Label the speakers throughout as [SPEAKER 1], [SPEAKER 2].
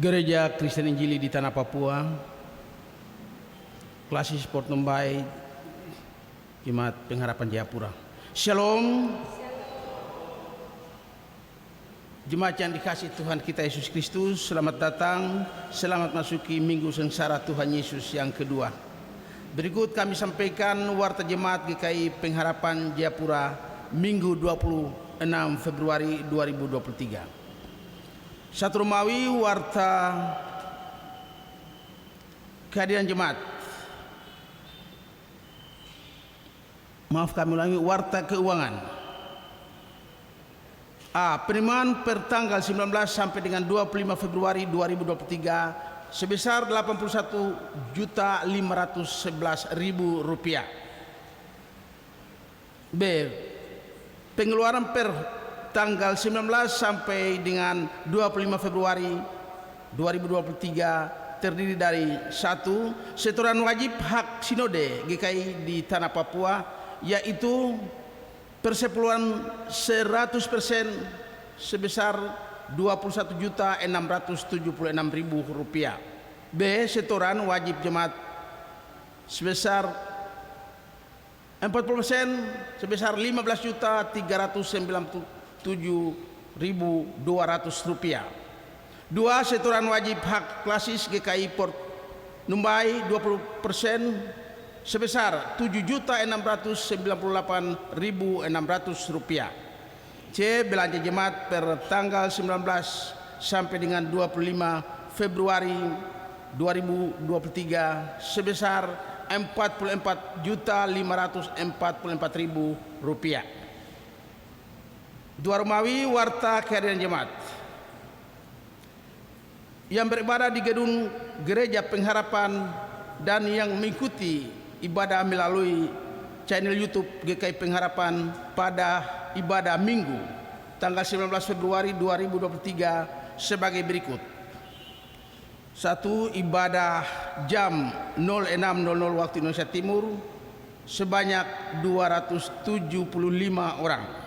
[SPEAKER 1] Gereja Kristen Injili di Tanah Papua, Klasis Port Numbai, Jemaat Pengharapan Jayapura. Shalom. Jemaat yang dikasihi Tuhan kita Yesus Kristus, selamat datang, selamat masuki Minggu Sengsara Tuhan Yesus yang kedua. Berikut kami sampaikan warta Jemaat GKI Pengharapan Jayapura Minggu 26 Februari 2023. Satu Romawi warta kehadiran jemaat. Maaf, kami ulangi, warta keuangan. A. Penerimaan per tanggal 19 sampai dengan 25 Februari 2023 sebesar Rp81.511.000. B. Pengeluaran per tanggal 19 sampai dengan 25 Februari 2023 terdiri dari 1. Setoran wajib hak sinode GKI di Tanah Papua, yaitu persepuluhan 100% sebesar Rp21.676.000. B. Setoran wajib jemaat sebesar 40% sebesar Rp15.397.200. 2. Setoran wajib hak klasis GKI Port Numbai 20% sebesar Rp7.698.600. C. Belanja jemaat per tanggal 19 sampai dengan 25 Februari 2023 sebesar Rp44.544.000. 2 Romawi warta kehadiran jemaat yang beribadah di gedung Gereja Pengharapan dan yang mengikuti ibadah melalui channel YouTube GKI Pengharapan pada ibadah Minggu tanggal 19 Februari 2023 sebagai berikut. 1. Ibadah jam 06.00 waktu Indonesia Timur sebanyak 275 orang.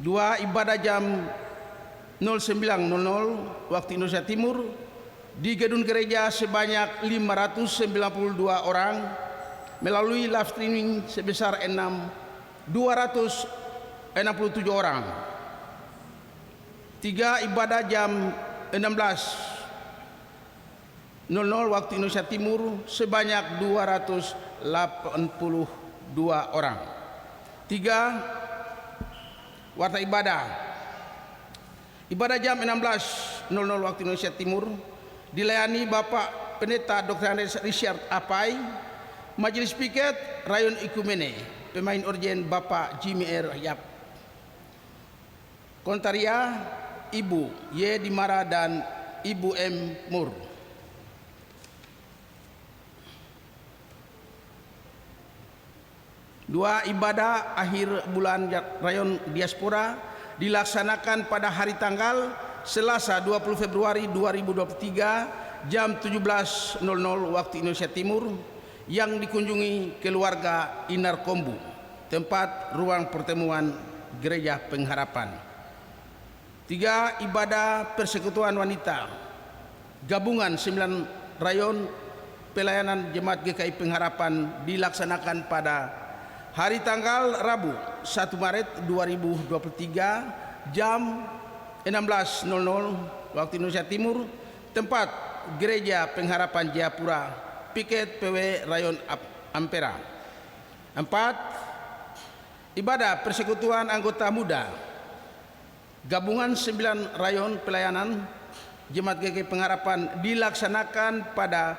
[SPEAKER 1] 2. Ibadah jam 09.00 waktu Indonesia Timur di gedung gereja sebanyak 592 orang melalui live streaming sebesar 267 orang. 3. Ibadah jam 16.00 waktu Indonesia Timur sebanyak 282 orang. 3. Warta ibadah jam 16.00 waktu Indonesia Timur dilayani Bapak Pendeta Dr. Richard Apai, Majelis Piket Rayon Ikumene, pemain orgen Bapak Jimmy R. Yap, Kontaria Ibu Y. Dimara dan Ibu M. Mur. 2. Ibadah akhir bulan Rayon Diaspora dilaksanakan pada hari tanggal Selasa 20 Februari 2023 jam 17.00 waktu Indonesia Timur yang dikunjungi keluarga Inar Kombu, tempat ruang pertemuan Gereja Pengharapan. 3. Ibadah persekutuan wanita gabungan 9 rayon pelayanan Jemaat GKI Pengharapan dilaksanakan pada hari tanggal Rabu 1 Maret 2023 jam 16.00 waktu Indonesia Timur, tempat Gereja Pengharapan Jayapura, Piket PW Rayon Ampera. 4. Ibadah persekutuan anggota muda gabungan 9 rayon pelayanan Jemaat GKI Pengharapan dilaksanakan pada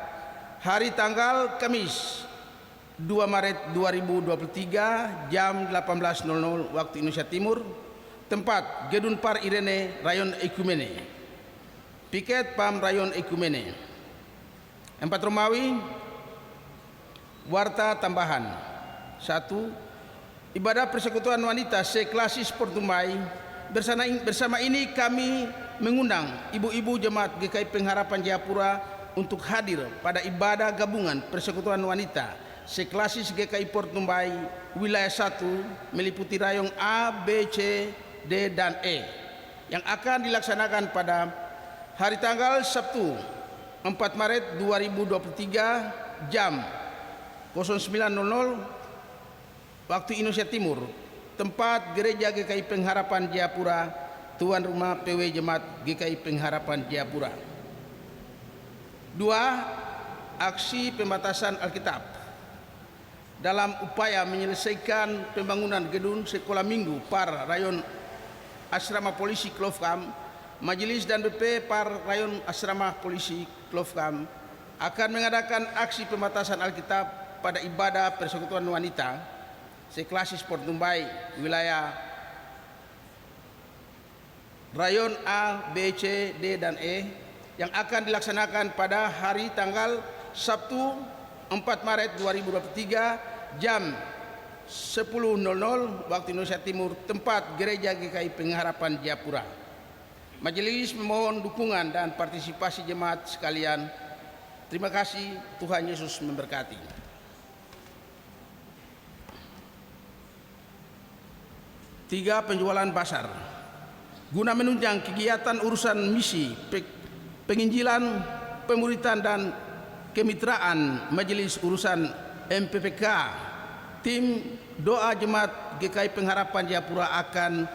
[SPEAKER 1] hari tanggal Kamis 2 Maret 2023 jam 18.00 waktu Indonesia Timur, tempat Gedung Par Irene Rayon Ekumene, Piket PAM Rayon Ekumene. 4 Romawi warta tambahan. 1. Ibadah persekutuan wanita seklasis Port Numbai. Bersama ini kami mengundang ibu-ibu Jemaat GKI Pengharapan Jayapura untuk hadir pada ibadah gabungan persekutuan wanita seklasis GKI Port Numbai wilayah 1 meliputi rayong A, B, C, D, dan E yang akan dilaksanakan pada Hari tanggal Sabtu 4 Maret 2023 jam 09.00 waktu Indonesia Timur, tempat Gereja GKI Pengharapan Jayapura, tuan rumah PW Jemaat GKI Pengharapan Jayapura. 2. Aksi pembatasan Alkitab. Dalam upaya menyelesaikan pembangunan gedung sekolah minggu PAR Rayon Asrama Polisi Klofkam, Majelis dan BP PAR Rayon Asrama Polisi Klofkam akan mengadakan aksi pembatasan Alkitab pada ibadah persekutuan wanita seklasis Port Numbai wilayah Rayon A, B, C, D, dan E yang akan dilaksanakan pada hari tanggal Sabtu 4 Maret 2023 jam 10.00 waktu Indonesia Timur, tempat Gereja GKI Pengharapan Jayapura. Majelis memohon dukungan dan partisipasi jemaat sekalian. Terima kasih, Tuhan Yesus memberkati. 3. Penjualan basar. Guna menunjang kegiatan urusan misi, penginjilan, pemuritan dan kemitraan Majelis Urusan MPPK, tim doa Jemaat GKI Pengharapan Jayapura akan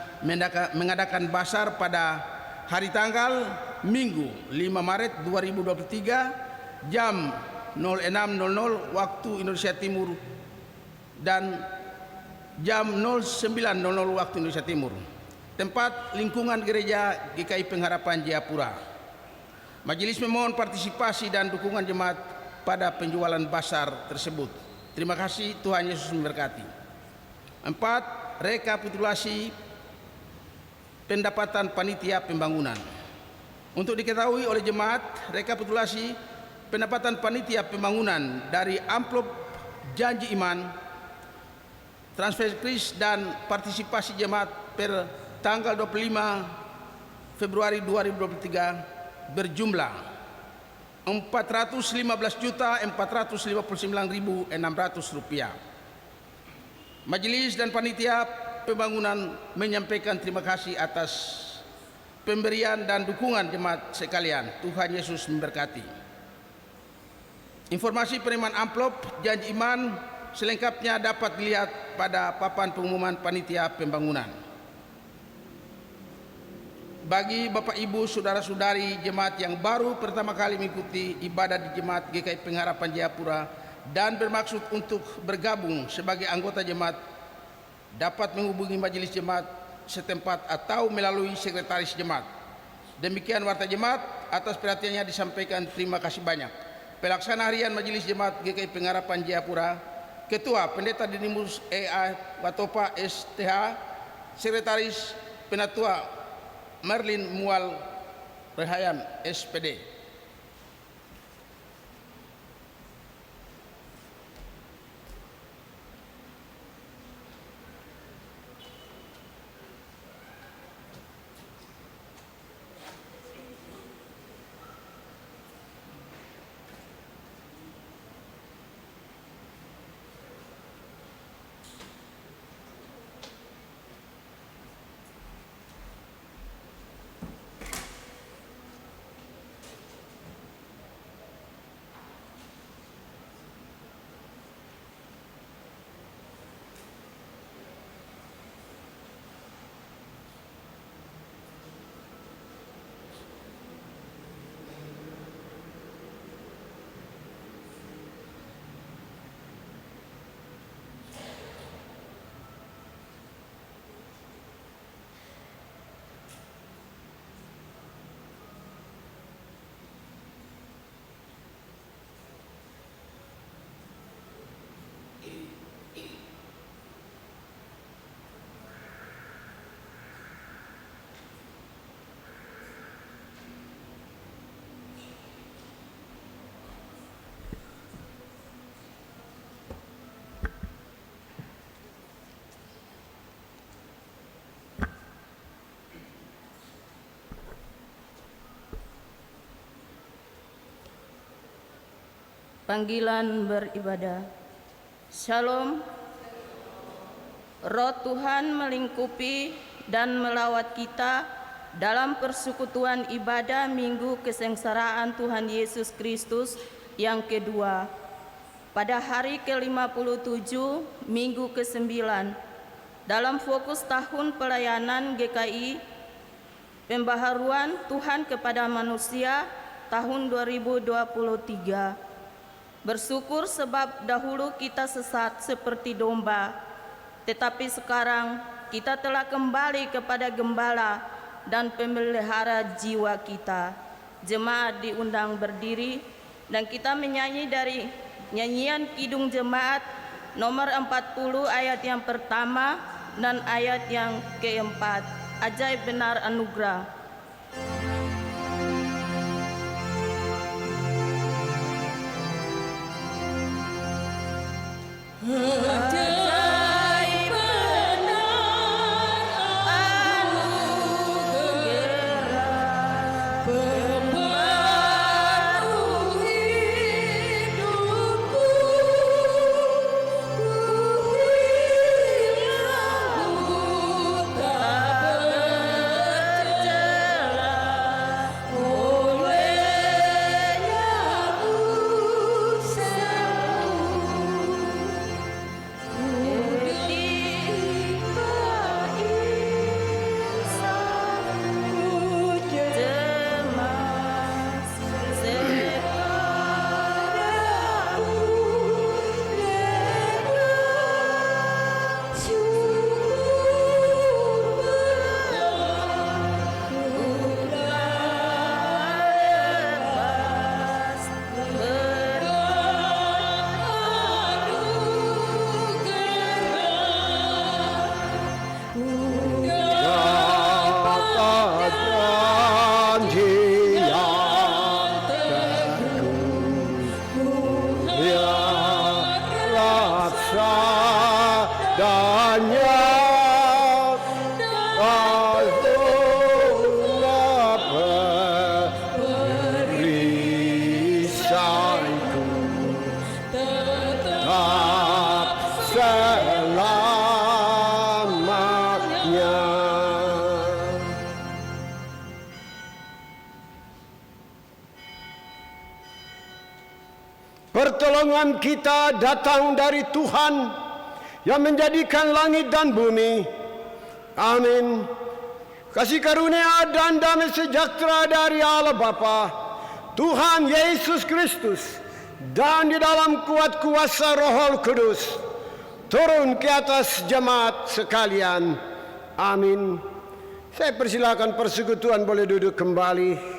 [SPEAKER 1] mengadakan basar pada hari tanggal Minggu 5 Maret 2023 jam 06.00 waktu Indonesia Timur dan jam 09.00 waktu Indonesia Timur, tempat lingkungan Gereja GKI Pengharapan Jayapura. Majelis memohon partisipasi dan dukungan jemaat pada penjualan basar tersebut. Terima kasih, Tuhan Yesus memberkati. 4. Rekapitulasi pendapatan panitia pembangunan. Untuk diketahui oleh jemaat, rekapitulasi pendapatan panitia pembangunan dari amplop janji iman, transfer kris dan partisipasi jemaat per tanggal 25 Februari 2023 berjumlah Rp415.459.600. Majelis dan panitia pembangunan menyampaikan terima kasih atas pemberian dan dukungan jemaat sekalian. Tuhan Yesus memberkati. Informasi penerimaan amplop janji iman selengkapnya dapat dilihat pada papan pengumuman panitia pembangunan. Bagi Bapak Ibu saudara-saudari jemaat yang baru pertama kali mengikuti ibadah di Jemaat GKI Pengharapan Jayapura dan bermaksud untuk bergabung sebagai anggota jemaat, dapat menghubungi majelis jemaat setempat atau melalui sekretaris jemaat. Demikian warta jemaat, atas perhatiannya disampaikan terima kasih banyak. Pelaksana harian Majelis Jemaat GKI Pengharapan Jayapura, Ketua Pendeta Dinimus E.A. Watopa STH, Sekretaris Penatua Merlin Mual Rehayan SPD.
[SPEAKER 2] Panggilan beribadah. Shalom. Roh Tuhan melingkupi dan melawat kita dalam persekutuan ibadah Minggu Kesengsaraan Tuhan Yesus Kristus yang kedua, pada hari ke-57 Minggu ke-9, dalam fokus tahun pelayanan GKI, pembaharuan Tuhan kepada manusia tahun 2023. Bersyukur sebab dahulu kita sesat seperti domba, tetapi sekarang kita telah kembali kepada Gembala dan pemelihara jiwa kita. Jemaat diundang berdiri dan kita menyanyi dari nyanyian Kidung Jemaat nomor 40 ayat yang pertama dan ayat yang keempat. Ajaib benar anugerah. Ajaib benar anugerah, pembaru hidupku, ku hilang tak bercela, olehnya ku sembuh.
[SPEAKER 3] Pertolongan kita datang dari Tuhan yang menjadikan langit dan bumi. Amin. Kasih karunia dan damai sejahtera dari Allah Bapa, Tuhan Yesus Kristus, dan di dalam kuat kuasa Roh Kudus turun ke atas jemaat sekalian. Amin. Saya persilakan persekutuan boleh duduk kembali.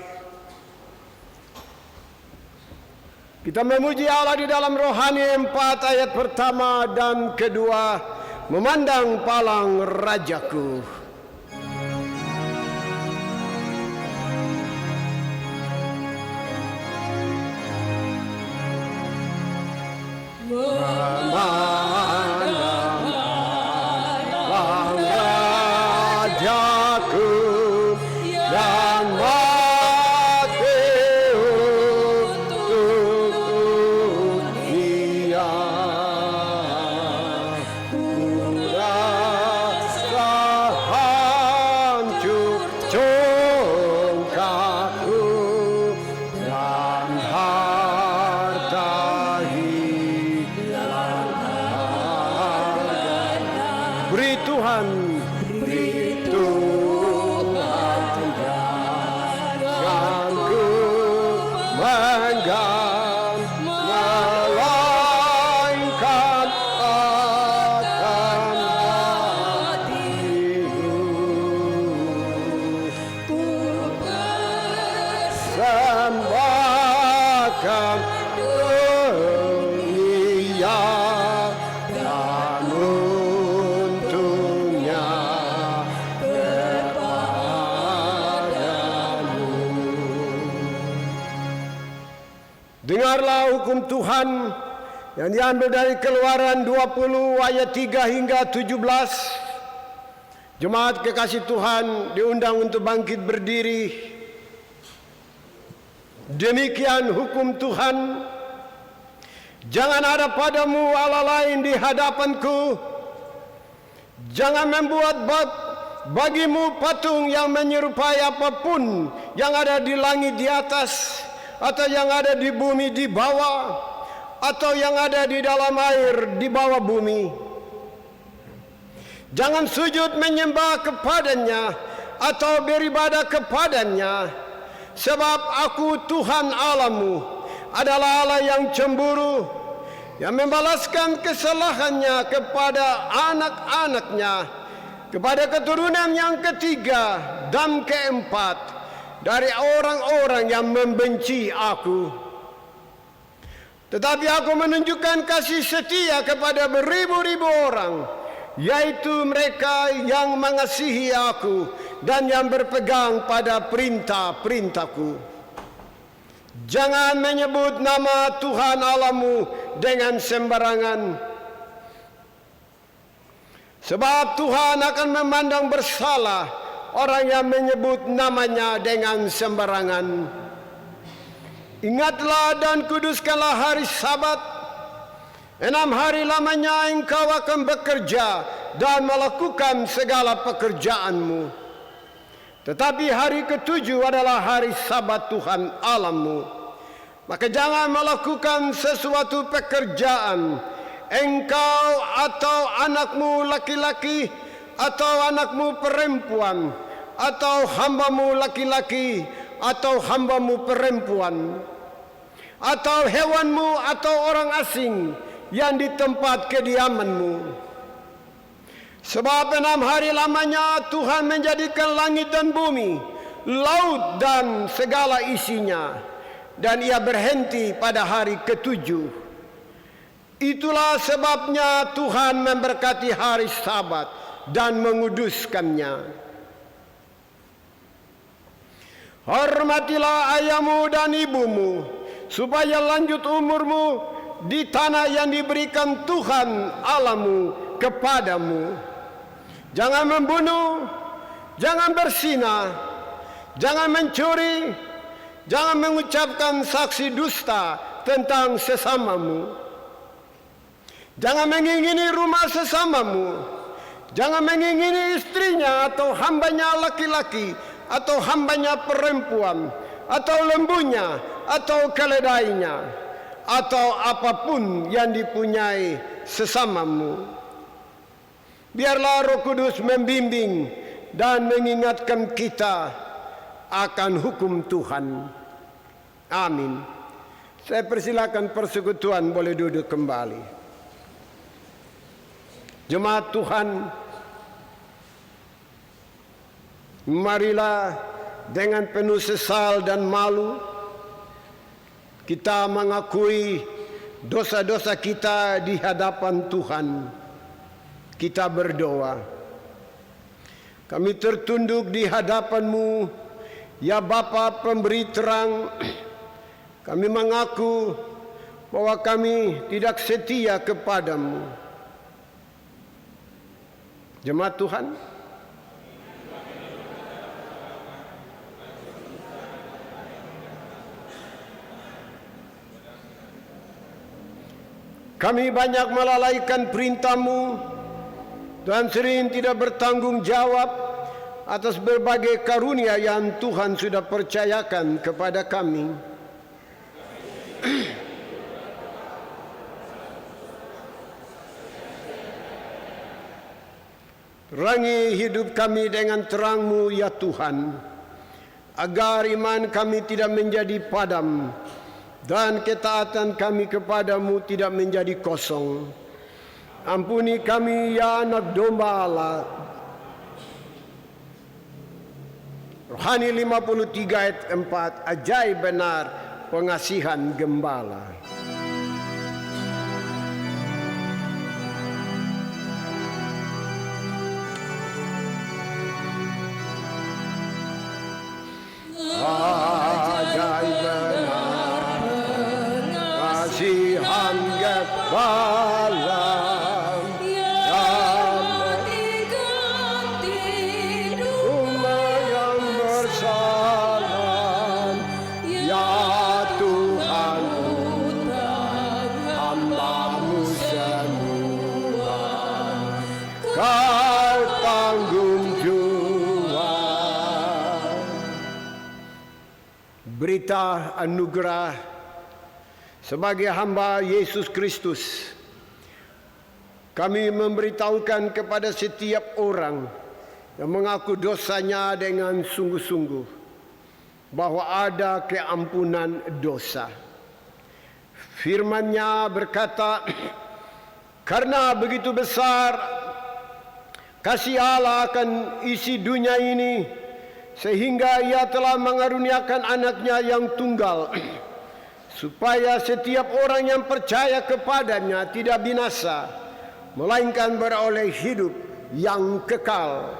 [SPEAKER 3] Kita memuji Allah di dalam Rohani 4 ayat pertama dan kedua, memandang palang Rajaku. Memandang palang Rajaku dan mati untuk dunia. Ku rasa hancur congkakku dan harta hilang harganya. Beri Tuhan, beri Tuhan, jangan ku menggan, melainkan akan hatimu. Ku persembahkan dunia dan untungnya kepadamu. Dengarlah hukum Tuhan yang diambil dari Keluaran 20 ayat 3 hingga 17. Jemaat kekasih Tuhan diundang untuk bangkit berdiri. Demikian hukum Tuhan. Jangan ada padamu Allah lain di hadapanku. Jangan membuat bagimu patung yang menyerupai apapun yang ada di langit di atas, atau yang ada di bumi di bawah, atau yang ada di dalam air di bawah bumi. Jangan sujud menyembah kepadanya atau beribadah kepadanya, sebab aku Tuhan Allahmu adalah Allah yang cemburu, yang membalaskan kesalahannya kepada anak-anaknya, kepada keturunan yang ketiga dan keempat dari orang-orang yang membenci aku. Tetapi aku menunjukkan kasih setia kepada beribu-ribu orang, yaitu mereka yang mengasihi aku dan yang berpegang pada perintah-perintahku. Jangan menyebut nama Tuhan Allahmu dengan sembarangan, sebab Tuhan akan memandang bersalah orang yang menyebut namanya dengan sembarangan. Ingatlah dan kuduskanlah hari Sabat. 6 hari lamanya engkau akan bekerja dan melakukan segala pekerjaanmu. Tetapi hari ke-7 adalah hari Sabat Tuhan Allahmu. Maka jangan melakukan sesuatu pekerjaan, engkau atau anakmu laki-laki, atau anakmu perempuan, atau hambamu laki-laki, atau hambamu perempuan, atau hewanmu, atau orang asing yang di tempat kediamanmu. Sebab 6 hari lamanya Tuhan menjadikan langit dan bumi, laut dan segala isinya, dan ia berhenti pada hari ke-7. Itulah sebabnya Tuhan memberkati hari Sabat dan menguduskannya. Hormatilah ayahmu dan ibumu, supaya lanjut umurmu di tanah yang diberikan Tuhan Allahmu kepadamu. Jangan membunuh, jangan berzina, jangan mencuri, jangan mengucapkan saksi dusta tentang sesamamu. Jangan mengingini rumah sesamamu. Jangan mengingini istrinya atau hambanya laki-laki, atau hambanya perempuan, atau lembunya, atau keledainya, atau apapun yang dipunyai sesamamu. Biarlah Roh Kudus membimbing dan mengingatkan kita akan hukum Tuhan. Amin. Saya persilakan persekutuan boleh duduk kembali. Jemaat Tuhan, marilah dengan penuh sesal dan malu kita mengakui dosa-dosa kita di hadapan Tuhan. Kita berdoa. Kami tertunduk di hadapan-Mu, ya Bapa pemberi terang. Kami mengaku bahwa kami tidak setia kepadamu. Jemaat Tuhan, kami banyak melalaikan perintah-Mu dan sering tidak bertanggung jawab atas berbagai karunia yang Tuhan sudah percayakan kepada kami. Terangi hidup kami dengan terang-Mu ya Tuhan, agar iman kami tidak menjadi padam dan ketaatan kami kepadamu tidak menjadi kosong. Ampuni kami ya anak domba Allah. Rohani 53 ayat 4, ajaib benar pengasihan gembala. Ajaib benar pengasihan gembala. berita anugerah sebagai hamba Yesus Kristus. Kami memberitahukan kepada setiap orang yang mengaku dosanya dengan sungguh-sungguh bahwa ada keampunan dosa. Firman-Nya berkata, karena begitu besar kasih Allah akan isi dunia ini, sehingga Ia telah mengaruniakan anaknya yang tunggal, supaya setiap orang yang percaya kepadanya tidak binasa, melainkan beroleh hidup yang kekal.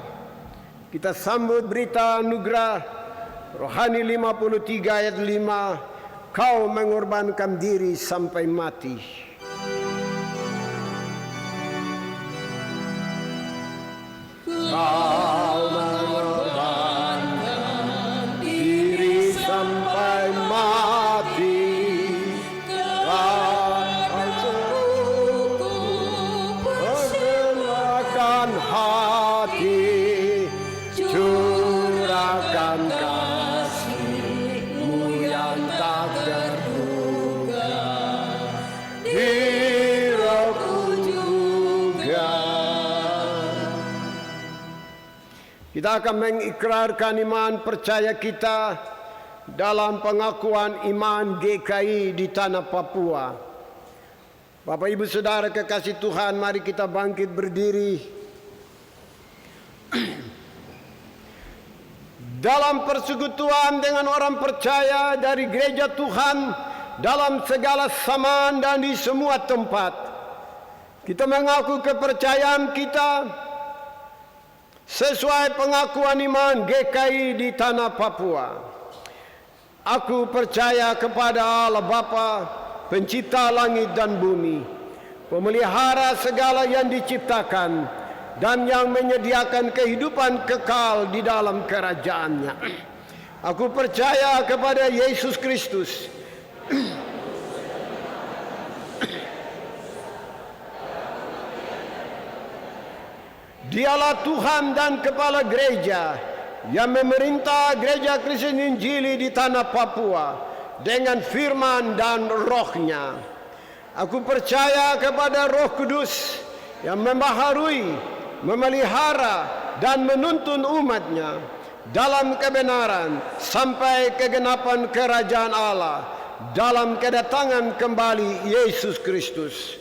[SPEAKER 3] Kita sambut berita anugerah Rohani 53 ayat 5, kau mengorbankan diri sampai mati. Kau mengorbankan diri sampai mati. Persembahkan hati, curahkan kasih-Mu yang tak terduga. Diriku juga. Kita akan mengikrarkan iman percaya kita dalam pengakuan iman GKI di tanah Papua. Bapak Ibu Saudara kekasih Tuhan, mari kita bangkit berdiri. Dalam persekutuan dengan orang percaya dari gereja Tuhan dalam segala zaman dan di semua tempat, kita mengaku kepercayaan kita sesuai pengakuan iman GKI di tanah Papua. Aku percaya kepada Allah Bapa, pencipta langit dan bumi, pemelihara segala yang diciptakan, dan yang menyediakan kehidupan kekal di dalam kerajaan-Nya. Aku percaya kepada Yesus Kristus, Dialah Tuhan dan Kepala Gereja yang memerintah Gereja Kristen Injili di tanah Papua dengan firman dan roh-Nya. Aku percaya kepada Roh Kudus yang membaharui, memelihara dan menuntun umat-Nya dalam kebenaran sampai kegenapan kerajaan Allah dalam kedatangan kembali Yesus Kristus.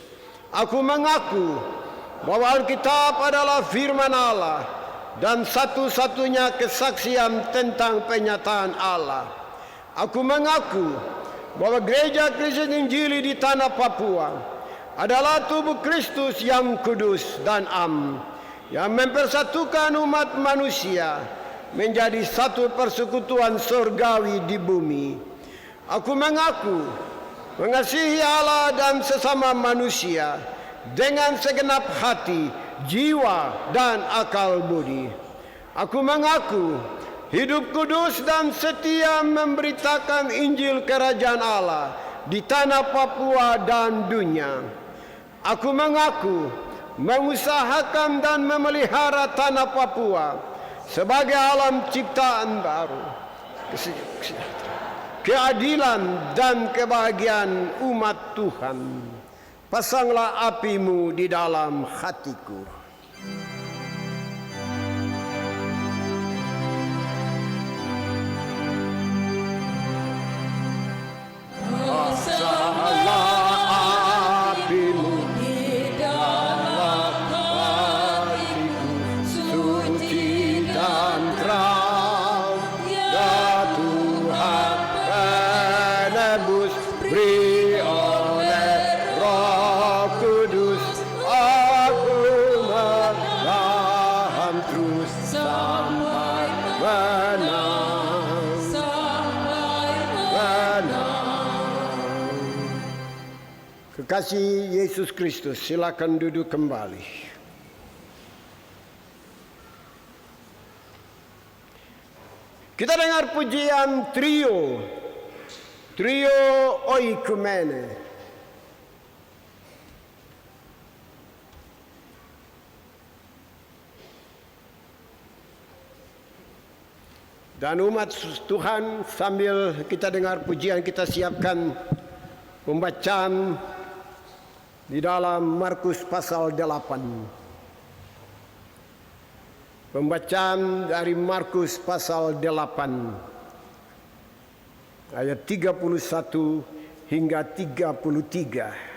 [SPEAKER 3] Aku mengaku bahwa Alkitab adalah firman Allah dan satu-satunya kesaksian tentang penyataan Allah. Aku mengaku bahwa Gereja Kristen Injili di tanah Papua adalah tubuh Kristus yang kudus dan am, yang mempersatukan umat manusia menjadi satu persekutuan surgawi di bumi. Aku mengaku mengasihi Allah dan sesama manusia dengan segenap hati, jiwa, dan akal budi. Aku mengaku hidup kudus dan setia memberitakan Injil Kerajaan Allah di tanah Papua dan dunia. Aku mengaku mengusahakan dan memelihara tanah Papua sebagai alam ciptaan baru, keadilan dan kebahagiaan umat Tuhan. Pasanglah api-Mu di dalam hatiku. Pasanglah api-Mu di dalam hatiku, suci dan terang. Ya Tuhan penebus, beri oleh Roh Kudus aku menahan terus sampai menang. Kekasih Yesus Kristus, silakan duduk kembali. Kita dengar pujian trio Oikumene. Dan umat Tuhan, sambil kita dengar pujian, kita siapkan pembacaan di dalam Markus pasal 8. Pembacaan dari Markus pasal 8 ayat 31 hingga 33.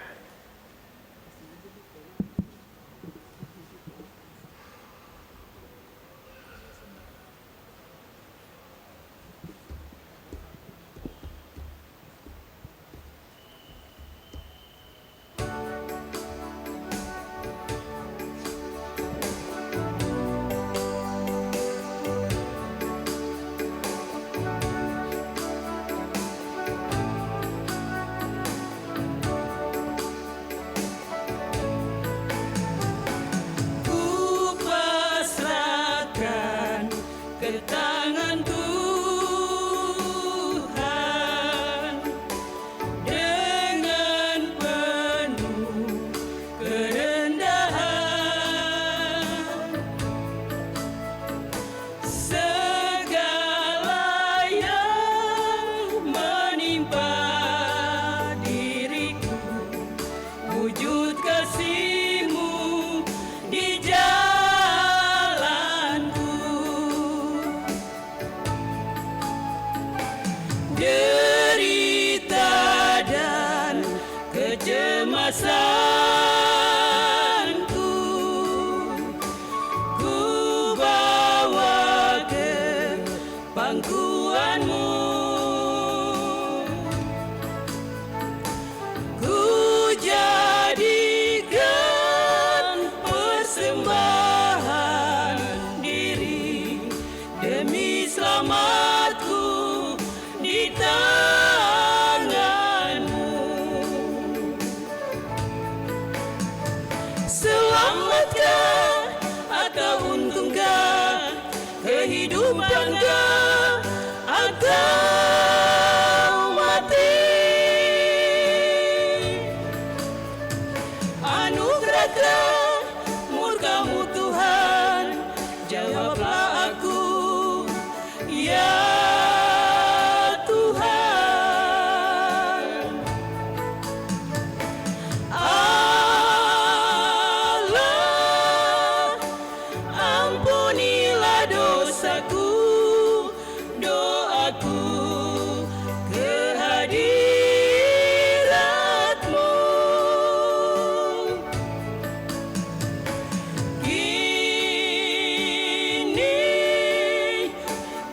[SPEAKER 2] Ku pasrahkan ke tangan Tuhan dengan penuh kerendahan. Segala yang menimpa diriku, wujud kasih-Mu di jalanku. Derita dan kecemasanku ku bawa ke pangkuan-Mu. Ku jadikan persembahan diri demi selamatku di tangan-Mu. Selamatkah atau untungkah, kehidupankah atau mati? Anugerahkah murka-Mu Tuhan? Jawablah aku, ya Tuhan. Allah, ampunilah dosaku, doaku kehadirat-Mu. Kini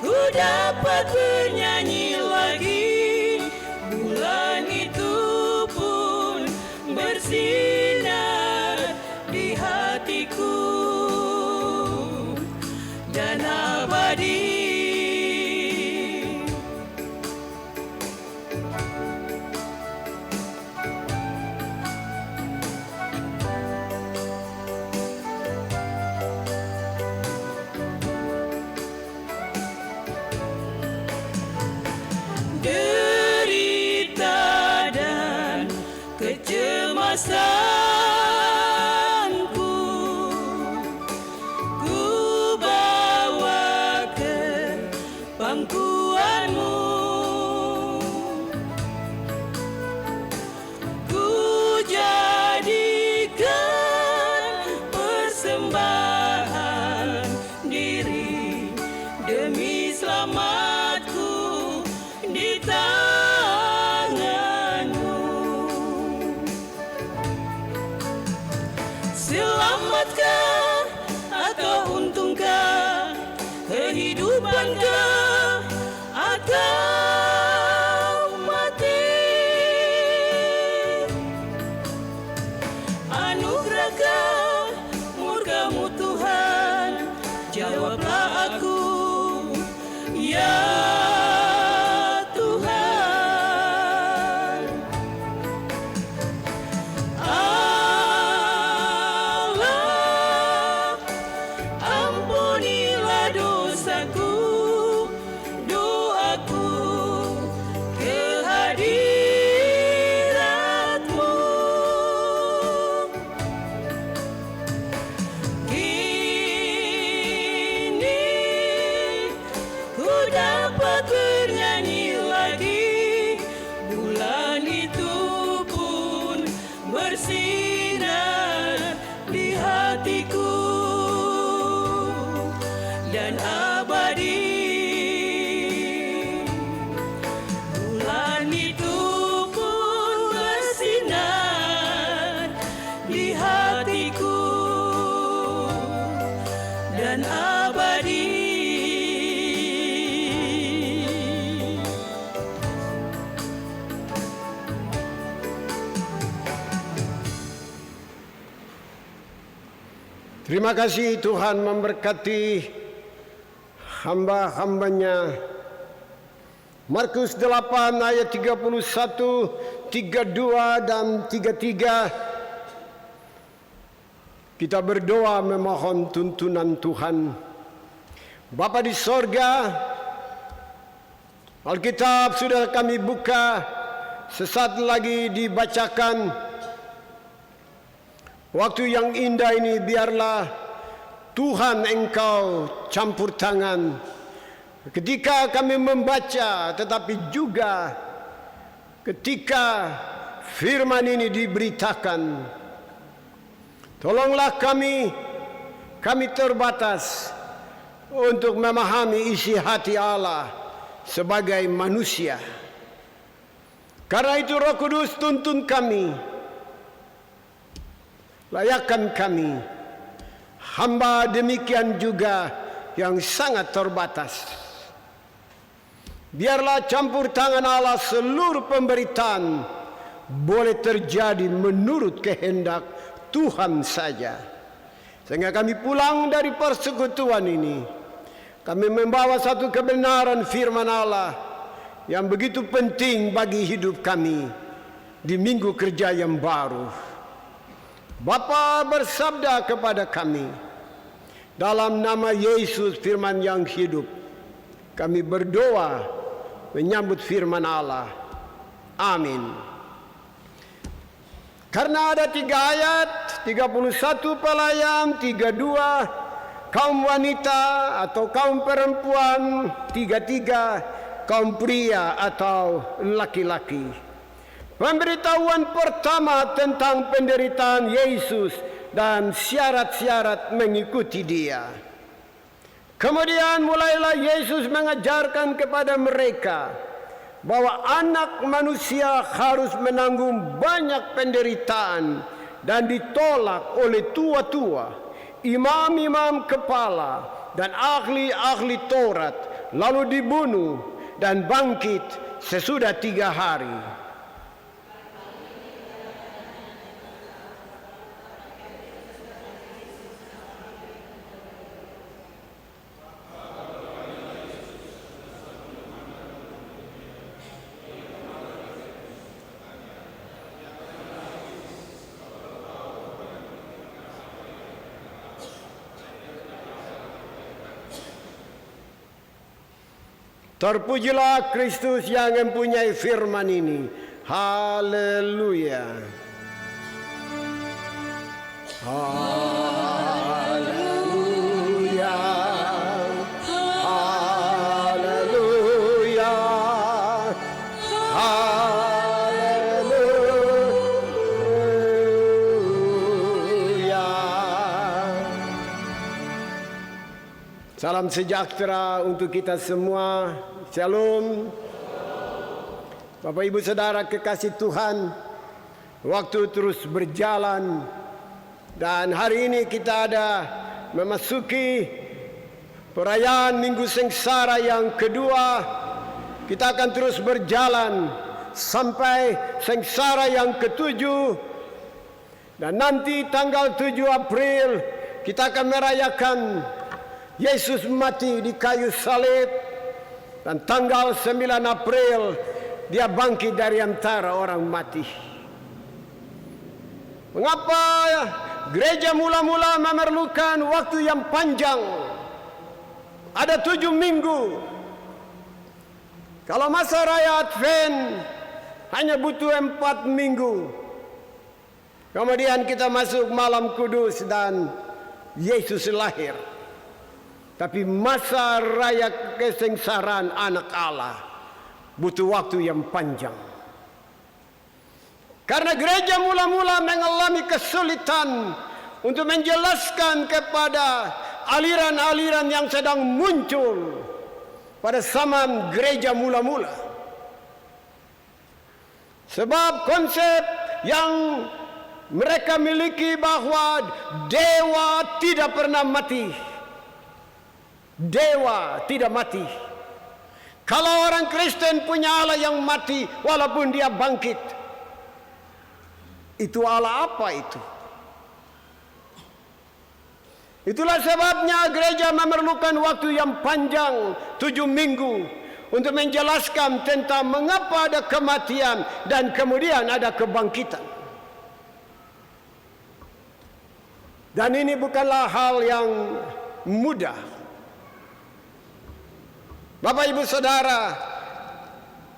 [SPEAKER 2] ku dapat bernyanyi lagi, bulan itu pun bersinar di hatiku dan abadi. Derita dan kecemasanku ku bawa ke pangkuan-Mu. Ku jadikan persembahan diri demi selamatku di tangan-Mu. Selamatkah atau untungkah, kehidupankah atau mati? Anugerahkah murka-Mu Tuhan? Jawablah aku, ya Tuhan. Allah, ampunilah dosaku, doaku kehadirat-Mu. Kini ku dan abadi. Bulan itu pun bersinar di hatiku dan abadi.
[SPEAKER 3] Terima kasih Tuhan memberkati hamba-hambanya. Markus 8 ayat 31, 32 dan 33. Kita berdoa memohon tuntunan Tuhan. Bapa di sorga, Alkitab sudah kami buka, sesaat lagi dibacakan. Waktu yang indah ini biarlah Tuhan Engkau campur tangan ketika kami membaca, tetapi juga ketika firman ini diberitakan. Tolonglah kami terbatas untuk memahami isi hati Allah sebagai manusia. Karena itu Roh Kudus tuntun kami. Layakkan kami, hamba demikian juga yang sangat terbatas. Biarlah campur tangan Allah seluruh pemberitaan boleh terjadi menurut kehendak Tuhan saja. Sehingga kami pulang dari persekutuan ini, kami membawa satu kebenaran firman Allah yang begitu penting bagi hidup kami di minggu kerja yang baru. Bapa bersabda kepada kami, dalam nama Yesus firman yang hidup, kami berdoa menyambut firman Allah. Amin. Karena ada 3 ayat, 31 pelayan, 32 kaum wanita atau kaum perempuan, 33 kaum pria atau laki-laki. Pemberitahuan pertama tentang penderitaan Yesus dan syarat-syarat mengikuti Dia. Kemudian mulailah Yesus mengajarkan kepada mereka bahwa anak manusia harus menanggung banyak penderitaan dan ditolak oleh tua-tua, imam-imam kepala dan ahli-ahli Taurat, lalu dibunuh dan bangkit sesudah 3 hari. Terpujilah Kristus yang mempunyai firman ini. Haleluya. Haleluya. Haleluya. Haleluya. Salam sejahtera untuk kita semua. Shalom. Bapak Ibu Saudara kekasih Tuhan, waktu terus berjalan dan hari ini kita ada memasuki perayaan Minggu Sengsara yang kedua. Kita akan terus berjalan sampai Sengsara yang ke-7 dan nanti tanggal 7 April kita akan merayakan Yesus mati di kayu salib. Dan tanggal 9 April dia bangkit dari antara orang mati. Mengapa gereja mula-mula memerlukan waktu yang panjang? Ada 7 minggu. Kalau masa raya Advent hanya butuh 4 minggu. Kemudian kita masuk malam kudus dan Yesus lahir. Tapi masa raya kesengsaraan anak Allah butuh waktu yang panjang. Karena gereja mula-mula mengalami kesulitan untuk menjelaskan kepada aliran-aliran yang sedang muncul pada zaman gereja mula-mula. Sebab konsep yang mereka miliki bahwa dewa tidak pernah mati. Dewa tidak mati. Kalau orang Kristen punya Allah yang mati walaupun dia bangkit, itu Allah apa itu? Itulah sebabnya gereja memerlukan waktu yang panjang, 7 minggu, untuk menjelaskan tentang mengapa ada kematian dan kemudian ada kebangkitan. Dan ini bukanlah hal yang mudah. Bapak Ibu Saudara,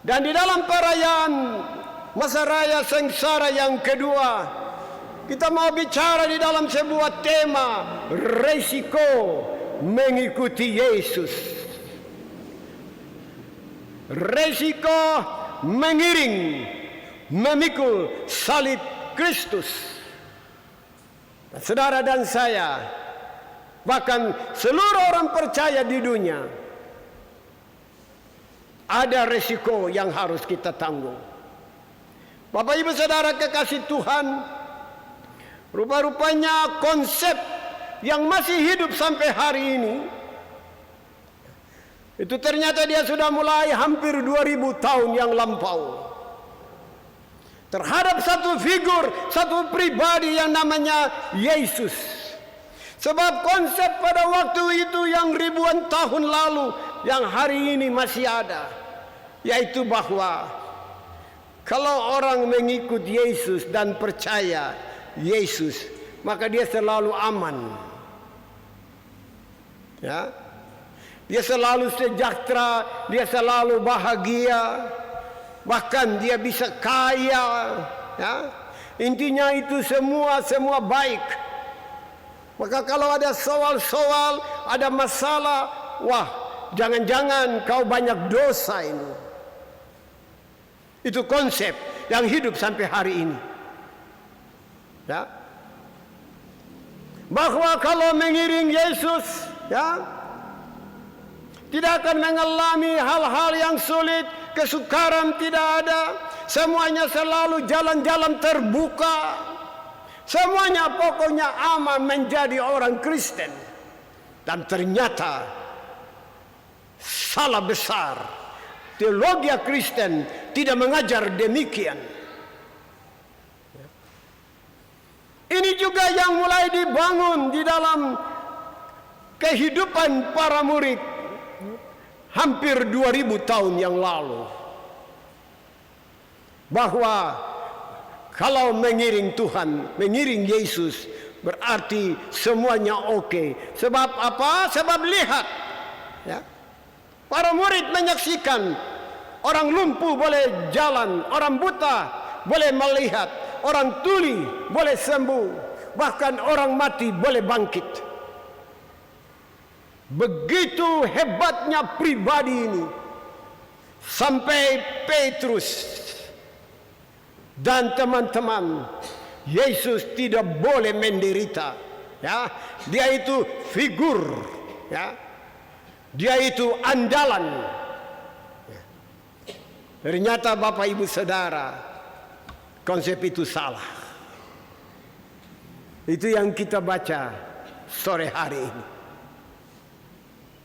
[SPEAKER 3] dan di dalam perayaan masa raya sengsara yang kedua, kita mau bicara di dalam sebuah tema, resiko mengikuti Yesus. Resiko mengiring, memikul salib Kristus. Saudara dan saya, bahkan seluruh orang percaya di dunia, ada resiko yang harus kita tanggung. Bapak Ibu Saudara kekasih Tuhan, rupa-rupanya konsep yang masih hidup sampai hari ini, itu ternyata dia sudah mulai hampir 2000 tahun yang lampau. Terhadap satu figur, satu pribadi yang namanya Yesus. Sebab konsep pada waktu itu yang ribuan tahun lalu, yang hari ini masih ada, yaitu bahwa kalau orang mengikut Yesus dan percaya Yesus, maka dia selalu aman. Ya, dia selalu sejahtera, dia selalu bahagia, bahkan dia bisa kaya. Ya, intinya itu semua baik. Maka kalau ada soal-soal, ada masalah, wah, jangan-jangan kau banyak dosa ini. Itu konsep yang hidup sampai hari ini. Ya. Bahwa kalau mengiring Yesus, ya, tidak akan mengalami hal-hal yang sulit, kesukaran tidak ada, semuanya selalu jalan-jalan terbuka. Semuanya pokoknya aman menjadi orang Kristen. Dan ternyata salah besar. Teologi Kristen tidak mengajar demikian. Ini juga yang mulai dibangun di dalam kehidupan para murid hampir 2000 tahun yang lalu. Bahwa kalau mengiring Tuhan, mengiring Yesus, berarti semuanya oke. Sebab apa? Sebab lihat, ya, para murid menyaksikan orang lumpuh boleh jalan, orang buta boleh melihat, orang tuli boleh sembuh, bahkan orang mati boleh bangkit. Begitu hebatnya pribadi ini, sampai Petrus dan teman-teman, Yesus tidak boleh menderita. Ya, dia itu figur, ya, dia itu andalan. Ya. Ternyata Bapak Ibu Saudara, konsep itu salah. Itu yang kita baca sore hari ini.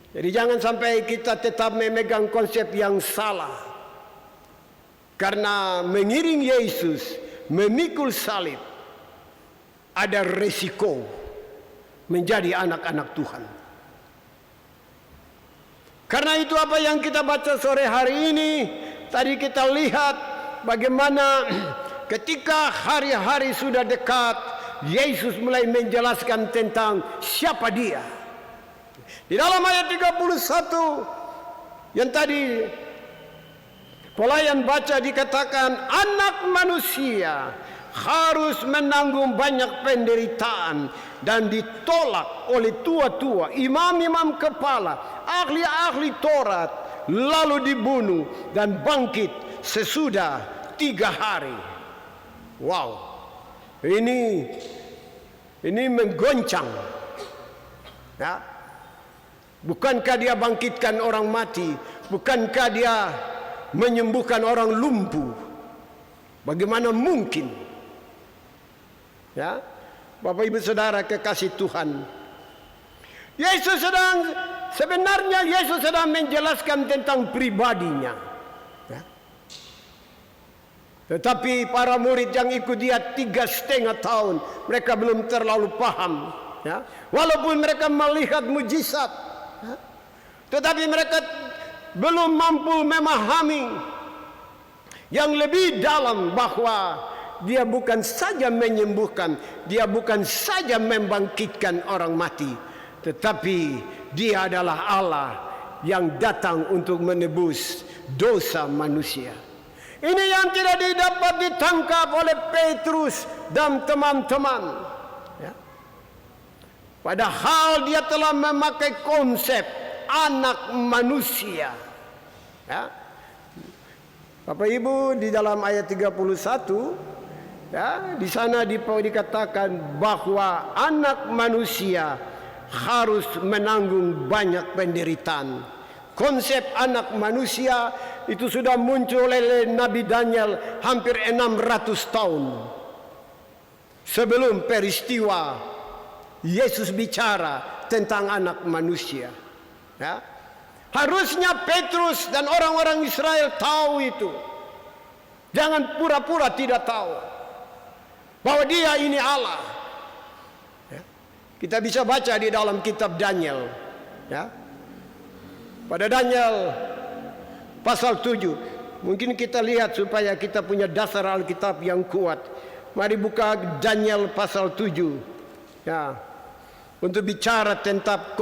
[SPEAKER 3] Jadi jangan sampai kita tetap memegang konsep yang salah. Karena mengiring Yesus, memikul salib, ada resiko menjadi anak-anak Tuhan. Karena itu apa yang kita baca sore hari ini, tadi kita lihat bagaimana ketika hari-hari sudah dekat, Yesus mulai menjelaskan tentang siapa dia. Di dalam ayat 31 yang tadi pelayan baca dikatakan, anak manusia harus menanggung banyak penderitaan dan ditolak oleh tua-tua, imam-imam kepala, ahli-ahli Taurat, lalu dibunuh dan bangkit sesudah 3 hari. Wow, ini menggoncang. Ya. Bukankah dia bangkitkan orang mati? Bukankah dia menyembuhkan orang lumpuh? Bagaimana mungkin? Ya. Bapak Ibu Saudara kekasih Tuhan, sebenarnya Yesus sedang menjelaskan tentang pribadinya. Ya. Tetapi para murid yang ikut dia 3,5 tahun, mereka belum terlalu paham. Ya. Walaupun mereka melihat mujizat, ya, tetapi mereka belum mampu memahami yang lebih dalam, bahwa dia bukan saja menyembuhkan, dia bukan saja membangkitkan orang mati, tetapi dia adalah Allah yang datang untuk menebus dosa manusia. Ini yang tidak dapat ditangkap oleh Petrus dan teman-teman. Ya. Padahal dia telah memakai konsep anak manusia. Ya. Bapak Ibu, di dalam ayat 31, ya, di sana dikatakan bahwa anak manusia harus menanggung banyak penderitaan. Konsep anak manusia itu sudah muncul oleh Nabi Daniel hampir 600 tahun sebelum peristiwa Yesus bicara tentang anak manusia. Ya. Harusnya Petrus dan orang-orang Israel tahu itu. Jangan pura-pura tidak tahu bahwa dia ini Allah. Ya. Kita bisa baca di dalam kitab Daniel. Ya. Pada Daniel pasal 7. Mungkin kita lihat supaya kita punya dasar Alkitab yang kuat. Mari buka Daniel pasal 7. Ya. Untuk bicara tentang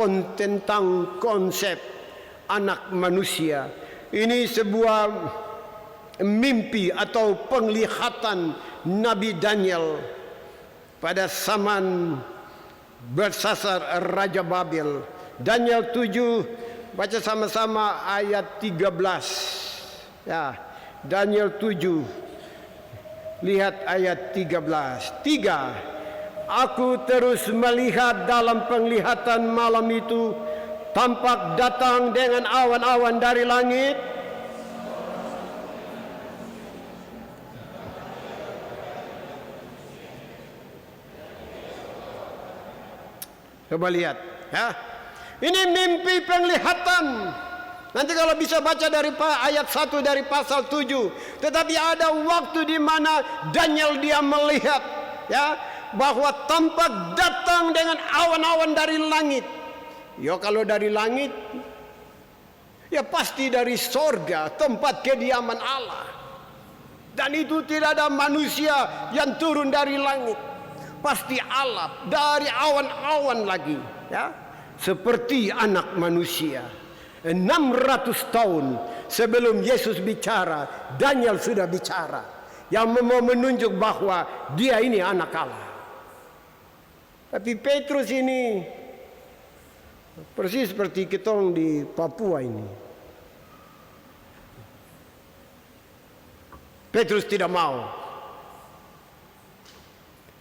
[SPEAKER 3] konsep anak manusia. Ini sebuah mimpi atau penglihatan Nabi Daniel pada zaman bersasar Raja Babel. Daniel 7, baca sama-sama ayat 13. Ya, Daniel 7, lihat ayat 13. 3. Aku terus melihat dalam penglihatan malam itu, tampak datang dengan awan-awan dari langit. Coba lihat, ya. Ini mimpi penglihatan. Nanti kalau bisa baca dari ayat 1 dari pasal 7. Tetapi ada waktu di mana Daniel dia melihat, ya, bahwa tampak datang dengan awan-awan dari langit. Ya kalau dari langit, ya pasti dari sorga, tempat kediaman Allah. Dan itu tidak ada manusia yang turun dari langit. Pasti Allah dari awan-awan lagi. Ya, seperti anak manusia. 600 tahun sebelum Yesus bicara, Daniel sudah bicara. Yang mau menunjuk bahwa dia ini anak Allah. Tapi Petrus ini persis seperti kita di Papua ini. Petrus tidak mau.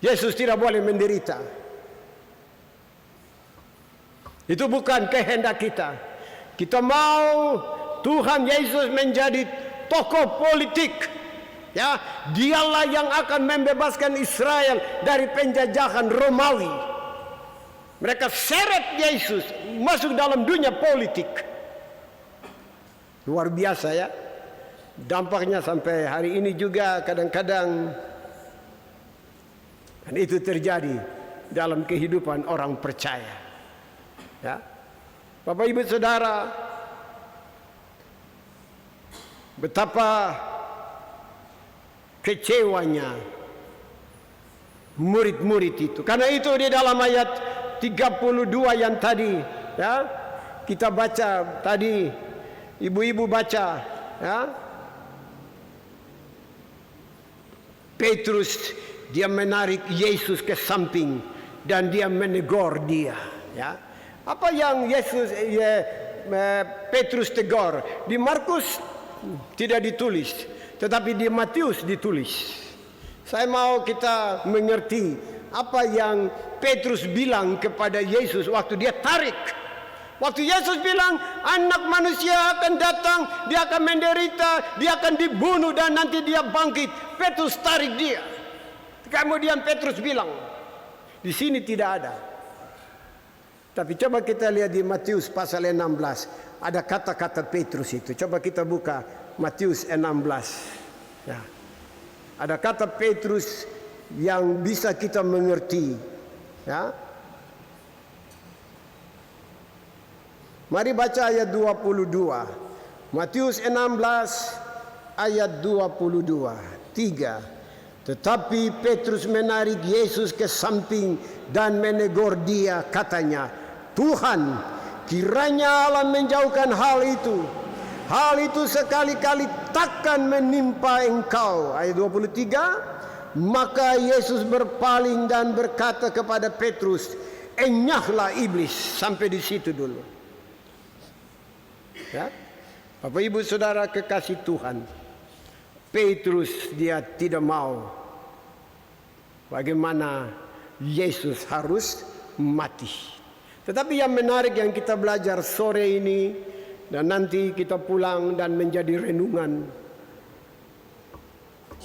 [SPEAKER 3] Yesus tidak boleh menderita. Itu bukan kehendak kita. Kita mau Tuhan Yesus menjadi tokoh politik. Ya, dialah yang akan membebaskan Israel dari penjajahan Romawi. Mereka seret Yesus masuk dalam dunia politik. Luar biasa ya. Dampaknya sampai hari ini juga kadang-kadang. Dan itu terjadi dalam kehidupan orang percaya. Ya. Bapak Ibu Saudara, betapa kecewanya murid-murid itu. Karena itu di dalam ayat 32 yang tadi, ya, kita baca tadi, ibu-ibu baca, ya. Petrus dia menarik Yesus ke samping dan dia menegur dia, ya. Apa yang Petrus tegur di Markus tidak ditulis, tetapi di Matius ditulis. Saya mau kita mengerti apa yang Petrus bilang kepada Yesus waktu dia tarik. Waktu Yesus bilang anak manusia akan datang, dia akan menderita, dia akan dibunuh dan nanti dia bangkit. Petrus tarik dia. Kemudian Petrus bilang, di sini tidak ada. Tapi coba kita lihat di Matius pasal 16. Ada kata-kata Petrus itu. Coba kita buka Matius 16. Ya. Ada kata Petrus yang bisa kita mengerti. Ya. Mari baca ayat 22. Matius 16 ayat 22. 3. Tetapi Petrus menarik Yesus ke samping dan menegur dia, katanya, Tuhan, kiranya Allah menjauhkan hal itu. Hal itu sekali-kali takkan menimpa engkau. Ayat 23. Maka Yesus berpaling dan berkata kepada Petrus, enyahlah iblis. Sampai di situ dulu. Ya. Bapak Ibu Saudara kekasih Tuhan, Petrus dia tidak mau bagaimana Yesus harus mati. Tetapi yang menarik yang kita belajar sore ini dan nanti kita pulang dan menjadi renungan,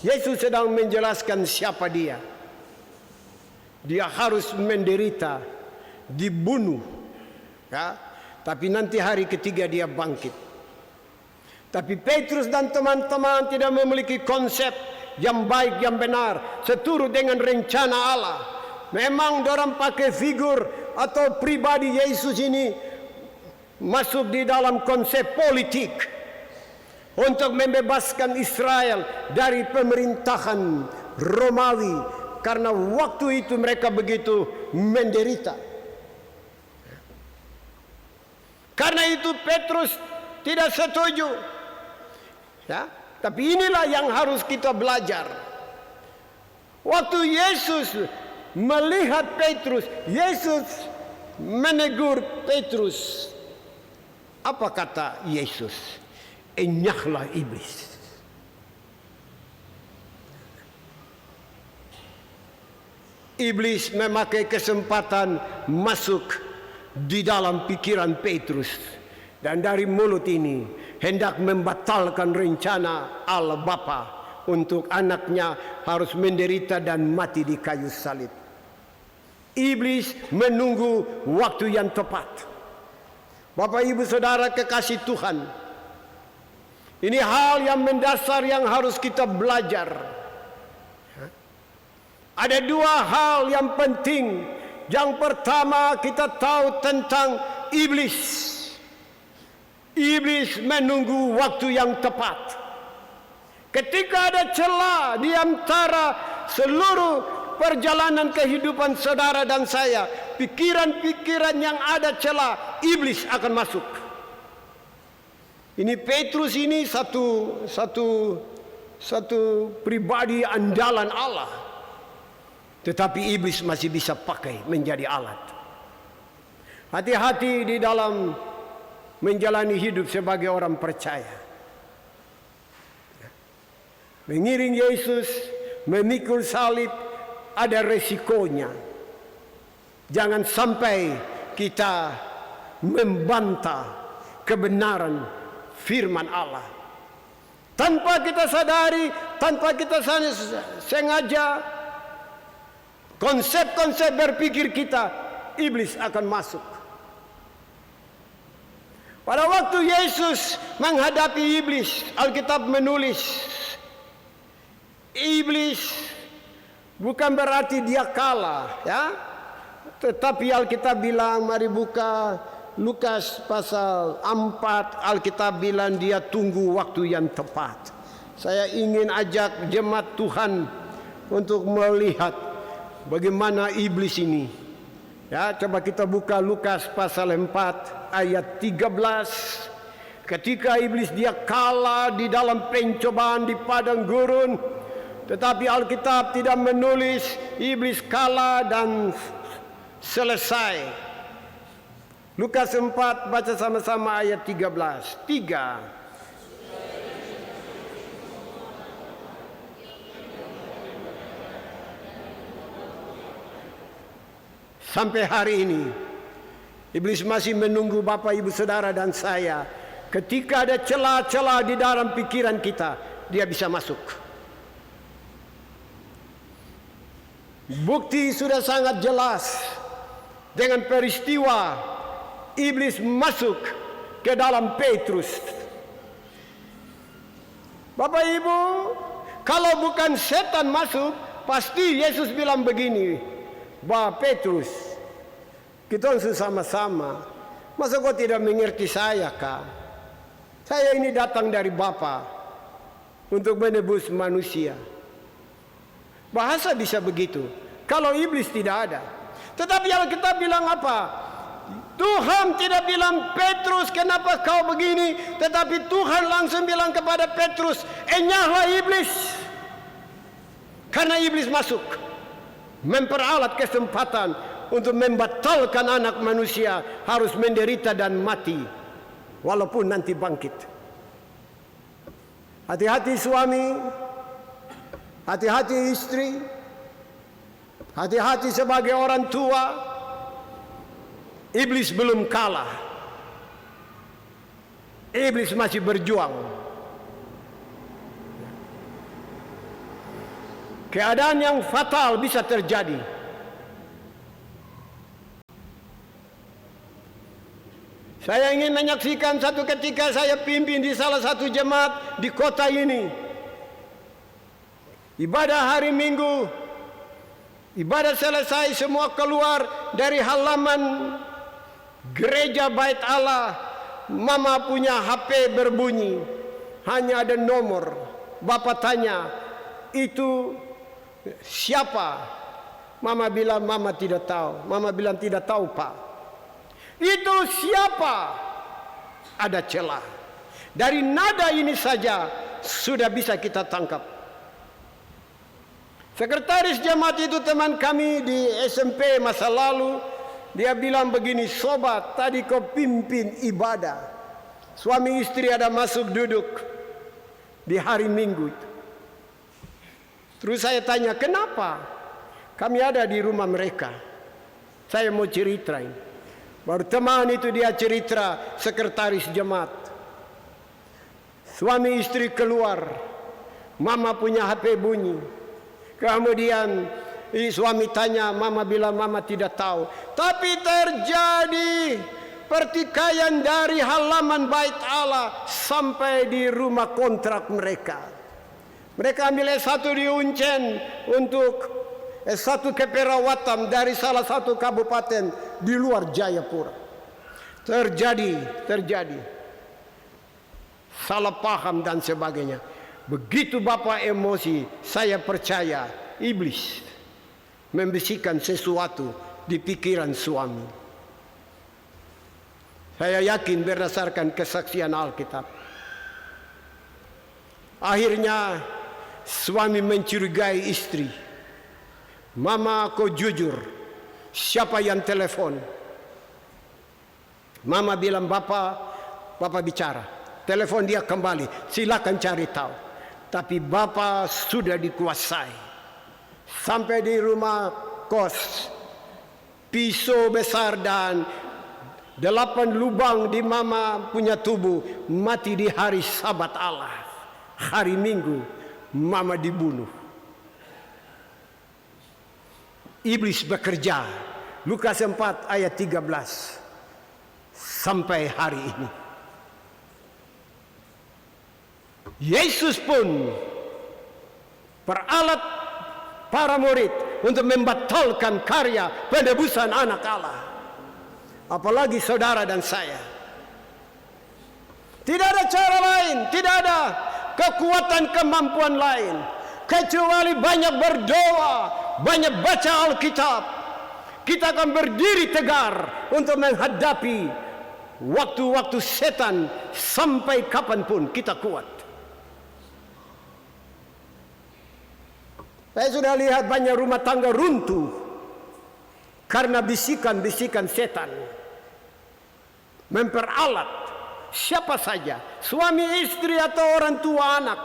[SPEAKER 3] Yesus sedang menjelaskan siapa dia. Dia harus menderita, dibunuh, ya. Tapi nanti hari ketiga dia bangkit. Tapi Petrus dan teman-teman tidak memiliki konsep yang baik, yang benar, seturut dengan rencana Allah. Memang dorang pakai figur atau pribadi Yesus ini masuk di dalam konsep politik untuk membebaskan Israel dari pemerintahan Romawi, karena waktu itu mereka begitu menderita. Karena itu Petrus tidak setuju. Ya, tapi inilah yang harus kita belajar. Waktu Yesus melihat Petrus, Yesus menegur Petrus. Apa kata Yesus? Enyahlah iblis. Iblis memakai kesempatan masuk di dalam pikiran Petrus, dan dari mulut ini hendak membatalkan rencana Allah Bapa untuk anaknya harus menderita dan mati di kayu salib. Iblis menunggu waktu yang tepat. Bapak Ibu Saudara kekasih Tuhan, ini hal yang mendasar yang harus kita belajar. Ada dua hal yang penting. Yang pertama, kita tahu tentang iblis. Iblis menunggu waktu yang tepat. Ketika ada celah di antara seluruh perjalanan kehidupan saudara dan saya, pikiran-pikiran yang ada celah, iblis akan masuk. Ini Petrus ini satu pribadi andalan Allah. Tetapi iblis masih bisa pakai menjadi alat. Hati-hati di dalam menjalani hidup sebagai orang percaya. Mengiring Yesus, memikul salib, ada resikonya. Jangan sampai kita membantah kebenaran firman Allah. Tanpa kita sadari, tanpa kita sengaja, konsep-konsep berpikir kita, iblis akan masuk. Pada waktu Yesus menghadapi iblis, Alkitab menulis, iblis bukan berarti dia kalah, ya. Tetapi Alkitab bilang, mari buka Lukas pasal 4, Alkitab bilang dia tunggu waktu yang tepat. Saya ingin ajak jemaat Tuhan untuk melihat bagaimana iblis ini. Ya, coba kita buka Lukas pasal 4 ayat 13. Ketika iblis dia kalah di dalam pencobaan di padang gurun, tetapi Alkitab tidak menulis iblis kalah dan selesai. Lukas 4 baca sama-sama ayat 13. 3. Sampai hari ini iblis masih menunggu Bapak, Ibu, Saudara dan saya. Ketika ada celah-celah di dalam pikiran kita, dia bisa masuk. Bukti sudah sangat jelas dengan peristiwa iblis masuk ke dalam Petrus. Bapak Ibu, kalau bukan setan masuk, pasti Yesus bilang begini, "Bah Petrus, kita sama-sama. Masa kau tidak mengerti saya, kah? Saya ini datang dari Bapa untuk menebus manusia." Bahasa bisa begitu kalau iblis tidak ada. Tetapi yang kita bilang apa? Tuhan tidak bilang, "Petrus, kenapa kau begini?" Tetapi Tuhan langsung bilang kepada Petrus, "Enyahlah iblis." Karena iblis masuk memperalat kesempatan untuk membatalkan anak manusia harus menderita dan mati, walaupun nanti bangkit. Hati-hati suami, hati-hati istri, hati-hati sebagai orang tua. Iblis belum kalah. Iblis masih berjuang. Keadaan yang fatal bisa terjadi. Saya ingin menyaksikan satu ketika saya pimpin di salah satu jemaat di kota ini. Ibadah hari Minggu, ibadah selesai, semua keluar dari halaman gereja Bait Allah. Mama punya HP berbunyi, hanya ada nomor. Bapak tanya, "Itu siapa?" Mama bilang, "Mama tidak tahu." Mama bilang, "Tidak tahu, Pak." "Itu siapa?" Ada celah. Dari nada ini saja sudah bisa kita tangkap. Sekretaris jemaat itu teman kami di SMP masa lalu. Dia bilang begini, "Sobat, tadi kau pimpin ibadah. Suami istri ada masuk duduk di hari Minggu itu." Terus saya tanya, "Kenapa?" "Kami ada di rumah mereka. Saya mau ceritain." Baru teman itu dia cerita, sekretaris jemaat. Suami istri keluar, mama punya HP bunyi. Kemudian suami tanya, mama bilang mama tidak tahu. Tapi terjadi pertikaian dari halaman Bait Allah sampai di rumah kontrak mereka. Mereka ambil S1 di Uncen untuk S1 keperawatan dari salah satu kabupaten di luar Jayapura. Terjadi salah paham dan sebagainya. Begitu Bapak emosi, saya percaya iblis membisikkan sesuatu di pikiran suami. Saya yakin berdasarkan kesaksian Alkitab. Akhirnya suami mencurigai istri. "Mama, kau jujur, siapa yang telepon?" Mama bilang, Bapak bicara. Telepon dia kembali, silakan cari tahu. Tapi Bapak sudah dikuasai. Sampai di rumah kos, pisau besar dan 8 lubang di mama punya tubuh, mati di hari Sabat Allah. Hari Minggu mama dibunuh. Iblis bekerja. Lukas 4 ayat 13. Sampai hari ini. Yesus pun peralat para murid untuk membatalkan karya penebusan anak Allah. Apalagi saudara dan saya. Tidak ada cara lain, tidak ada kekuatan kemampuan lain kecuali banyak berdoa, banyak baca Alkitab. Kita akan berdiri tegar untuk menghadapi waktu-waktu setan sampai kapanpun kita kuat. Saya sudah lihat banyak rumah tangga runtuh karena bisikan-bisikan setan. Memperalat siapa saja, suami istri atau orang tua anak.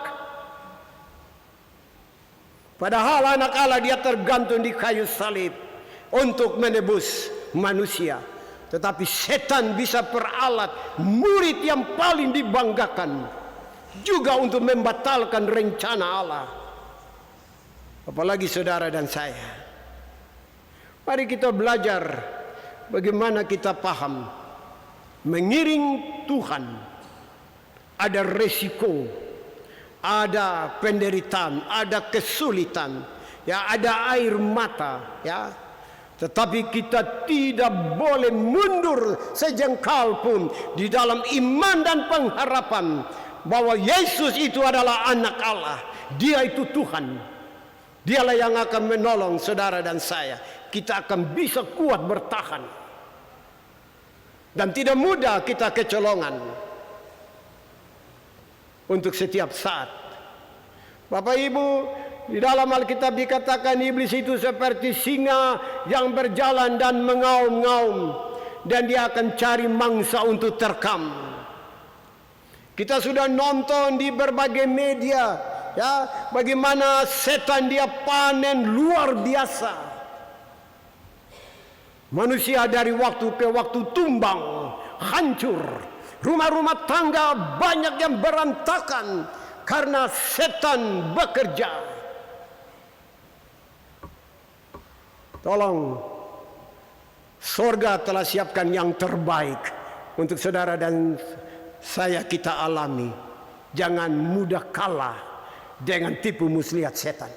[SPEAKER 3] Padahal anak Allah dia tergantung di kayu salib. untuk menebus manusia. Tetapi setan bisa peralat murid yang paling dibanggakan juga untuk membatalkan rencana Allah. Apalagi saudara dan saya. Mari kita belajar bagaimana kita paham mengiring Tuhan. Ada resiko, ada penderitaan, ada kesulitan, ya, ada air mata, ya. Tetapi kita tidak boleh mundur sejengkal pun di dalam iman dan pengharapan bahwa Yesus itu adalah anak Allah. Dia itu Tuhan. Dialah yang akan menolong saudara dan saya. Kita akan bisa kuat bertahan. Dan tidak mudah kita kecolongan untuk setiap saat. Bapak Ibu, di dalam Alkitab dikatakan iblis itu seperti singa yang berjalan dan mengaum-ngaum, dan dia akan cari mangsa untuk terkam. Kita sudah nonton di berbagai media, ya, bagaimana setan dia panen luar biasa. Manusia dari waktu ke waktu tumbang, hancur. Rumah-rumah tangga banyak yang berantakan karena setan bekerja. Tolong, sorga telah siapkan yang terbaik untuk saudara dan saya kita alami. Jangan mudah kalah dengan tipu muslihat setan.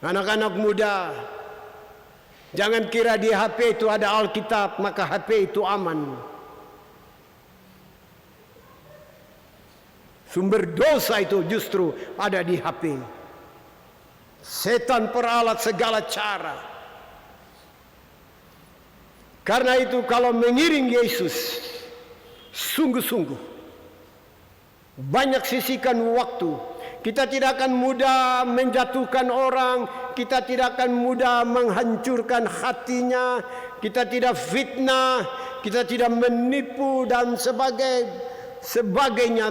[SPEAKER 3] Anak-anak muda, jangan kira di HP itu ada Alkitab maka HP itu aman. Sumber dosa itu justru ada di HP. Setan peralat segala cara. Karena itu kalau mengiring Yesus, sungguh-sungguh banyak sisihkan waktu. Kita tidak akan mudah menjatuhkan orang, kita tidak akan mudah menghancurkan hatinya, kita tidak fitnah, kita tidak menipu dan sebagainya.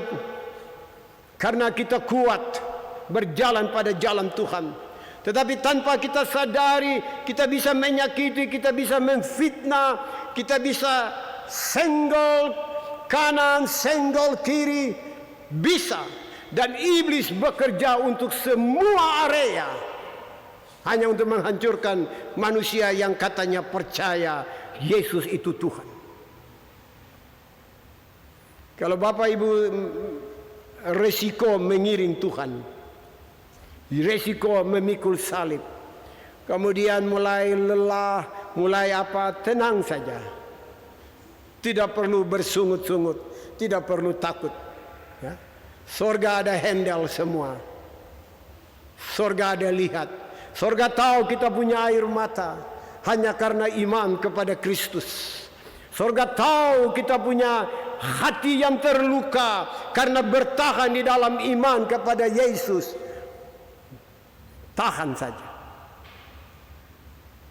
[SPEAKER 3] Karena kita kuat berjalan pada jalan Tuhan. Tetapi tanpa kita sadari, kita bisa menyakiti, kita bisa memfitnah, kita bisa senggol kanan, senggol kiri, bisa. Dan iblis bekerja untuk semua area, hanya untuk menghancurkan manusia yang katanya percaya Yesus itu Tuhan. Kalau Bapak Ibu resiko mengiring Tuhan, resiko memikul salib, kemudian mulai lelah, mulai apa, tenang saja. Tidak perlu bersungut-sungut, tidak perlu takut, ya. Sorga ada handle semua. Sorga ada lihat. Sorga tahu kita punya air mata hanya karena iman kepada Kristus. Sorga tahu kita punya hati yang terluka karena bertahan di dalam iman kepada Yesus. Tahan saja,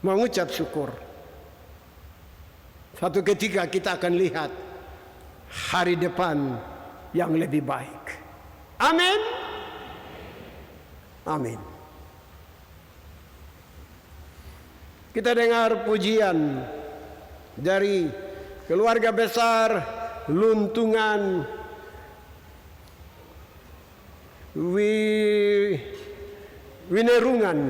[SPEAKER 3] mengucap syukur. Suatu ketika kita akan lihat hari depan yang lebih baik. Amin. Amin. Kita dengar pujian dari keluarga besar Luntungan Winerungan.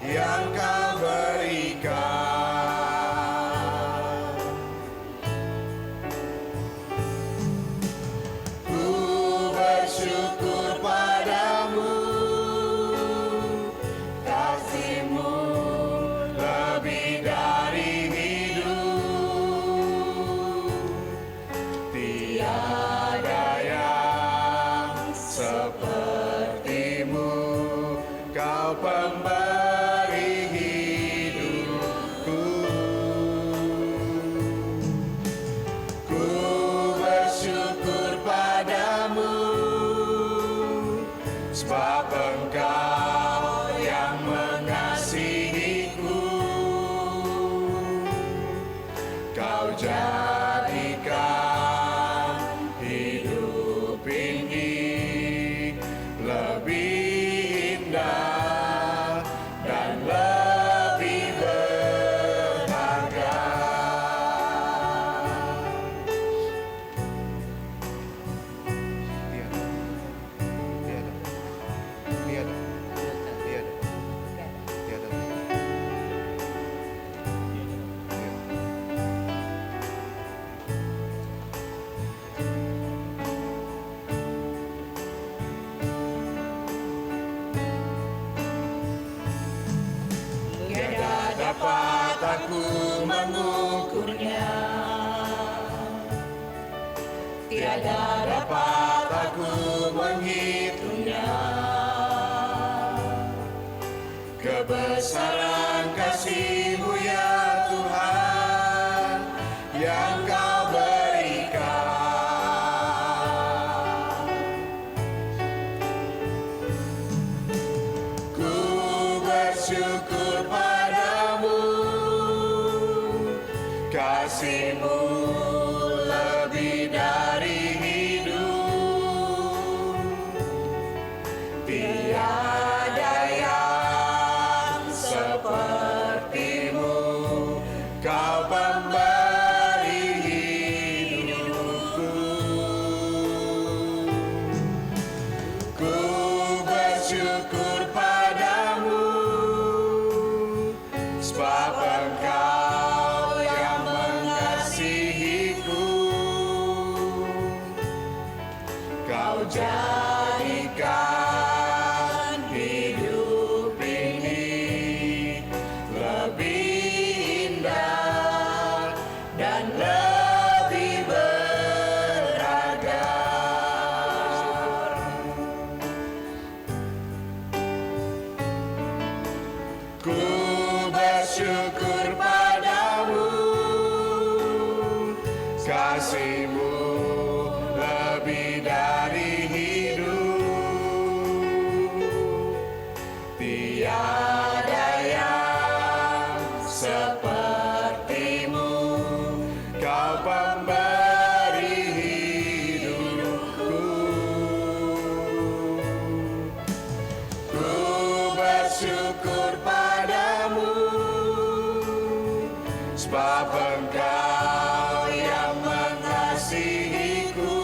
[SPEAKER 4] yang Kau berikan. Ku bersyukur padamu, kasih-Mu lebih dari hidup. Tiada yang seperti-Mu, Kau pemberi hidupku. Ku bersyukur padamu, sebab Engkau yang mengasihiku. Kau jadikan hidup ini lebih indah dan lebih berharga. Tiada dapat aku mengukurnya, tiada dapat aku menghitungnya. Kebesaran kasih-Mu ya Tuhan yang Kau berikan. Ku bersyukur padamu, kasih-Mu lebih dari hidup. Tiada yang seperti-Mu, Kau pemberi hidupku. Ku bersyukur padamu, sebab Engkau yang mengasihiku. Kau jadikan hidup ini lebih indah dan lebih berharga. Ku bersyukur padamu, kasih-Mu lebih dari hidup. Tiada yang seperti-Mu, Kau pemberi hidupku. Ku bersyukur padamu, sebab Engkau yang mengasihiku.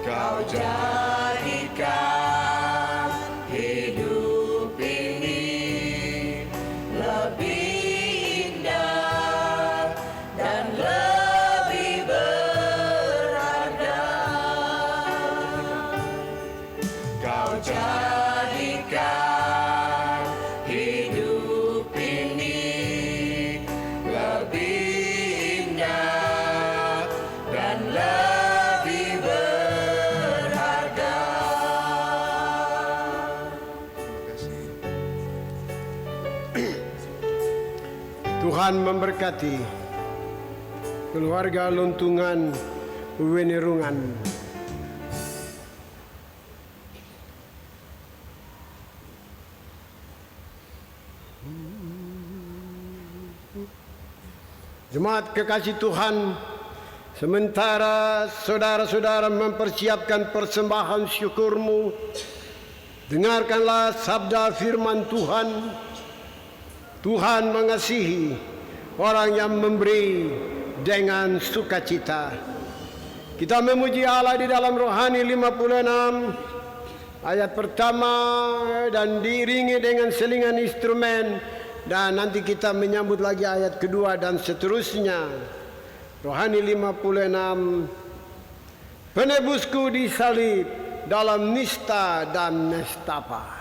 [SPEAKER 4] Kau jadikan hidup ini lebih indah dan lebih berharga. Kau jadikan hidup ini lebih indah dan lebih berharga.
[SPEAKER 3] Tuhan memberkati keluarga Luntungan Wenirungan. Jemaat kekasih Tuhan, sementara saudara-saudara mempersiapkan persembahan syukurmu, dengarkanlah sabda firman Tuhan. Tuhan mengasihi orang yang memberi dengan sukacita. Kita memuji Allah di dalam rohani 56. ayat pertama dan diiringi dengan selingan instrumen, dan nanti kita menyambut lagi ayat kedua dan seterusnya. Rohani 56, penebusku disalib dalam nista dan nestapa.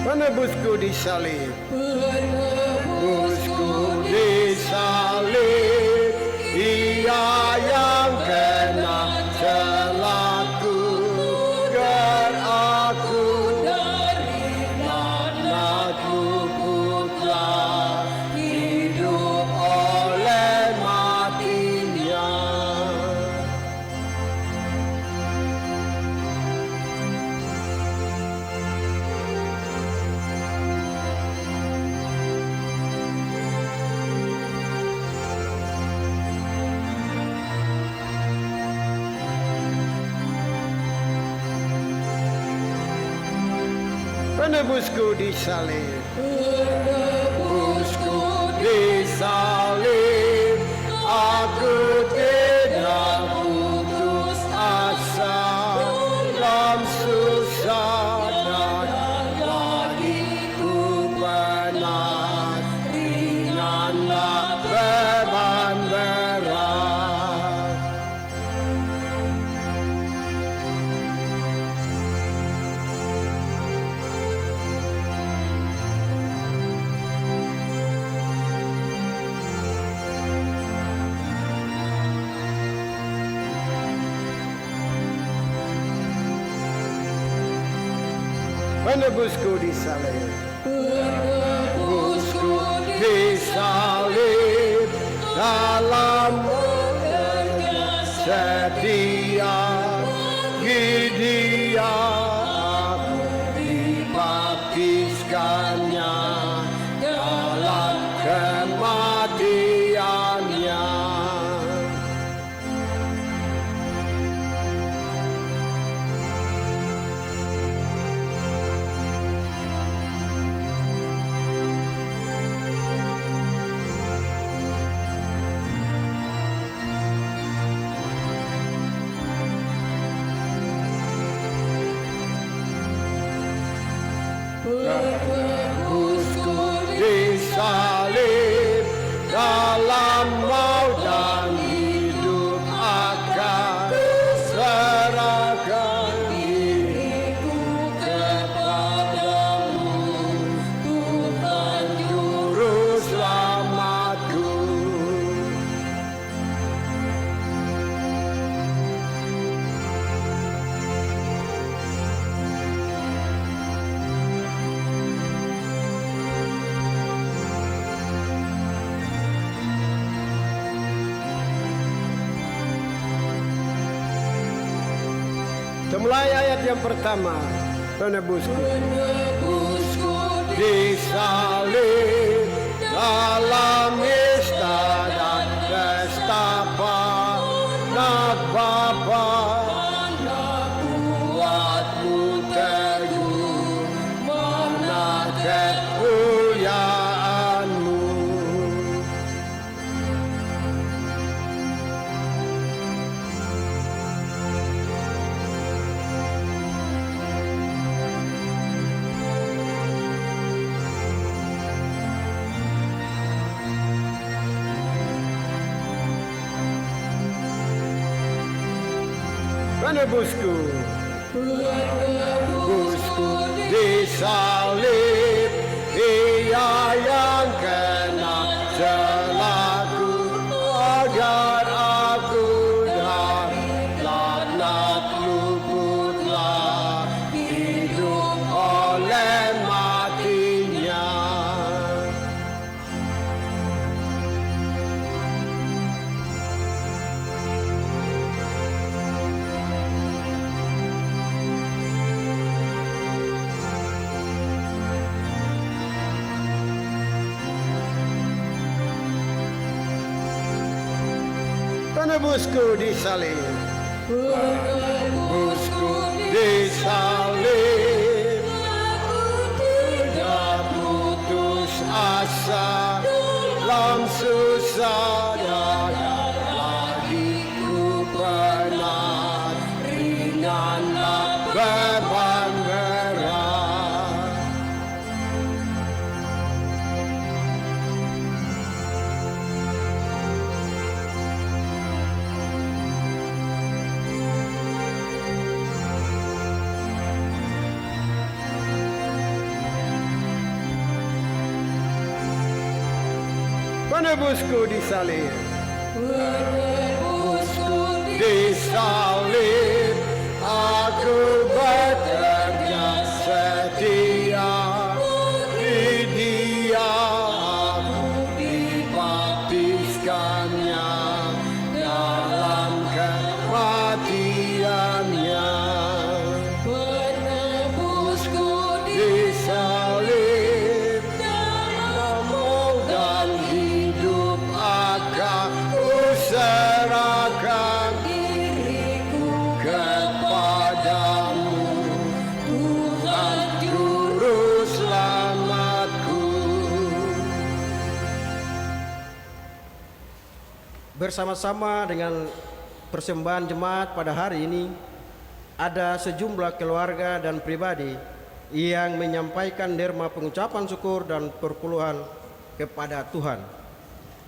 [SPEAKER 3] Penebusku disalib, penebusku disalib, Ia yang kena celahku, agar aku dari laknat luputlah, hidup oleh matinya. Penebusku disalib, penebusku disalib, aku tidak putus asa, dalam susah dan lagi ku penat, ringanlah beban berat. Penebusku disalib, penebusku disalib, dalam bekerja setia, Dia aku dibaptiskannya dalam kematiannya. Penebusku disalib, dalam maut dan hidup akan serahkan diriku kepadamu, Tuhan Juru Selamatku. Mulai ayat yang pertama, penebusku disalib dalam nista dan nestapa, nak Bapa kuatmu teguh, mana kemuliaanmu. Penebusku disalib, Ia yang kena celahku, agar Penebusku disalib, penebusku disalib, tidak putus asa dalam susah dan lagi ku penat, ringanlah beban berat. Penebusku disalib, penebusku disalib, aku bekerja setia di Dia, aku dibaptiskannya dalam kematiannya. Penebusku disalib, dan hidup akan ku serahkan diriku kepadamu, Tuhan Juru Selamatku.
[SPEAKER 5] Bersama-sama dengan persembahan jemaat pada hari ini, ada sejumlah keluarga dan pribadi yang menyampaikan derma pengucapan syukur dan perpuluhan kepada Tuhan.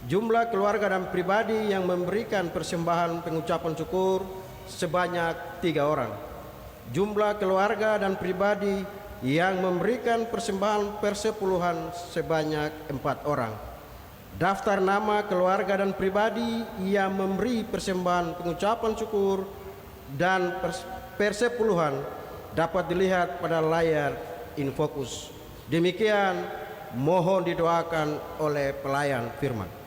[SPEAKER 5] Jumlah keluarga dan pribadi yang memberikan persembahan pengucapan syukur sebanyak 3 orang. Jumlah keluarga dan pribadi yang memberikan persembahan persepuluhan sebanyak 4 orang. Daftar nama keluarga dan pribadi yang memberi persembahan pengucapan syukur dan persepuluhan dapat dilihat pada layar Infocus. Demikian mohon didoakan oleh pelayan firman.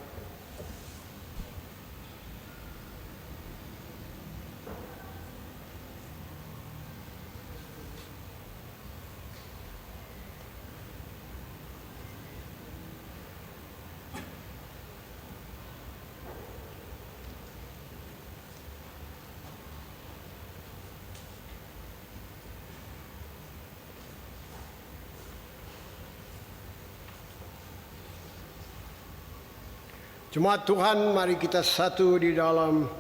[SPEAKER 3] Jemaat Tuhan, mari kita satu di dalam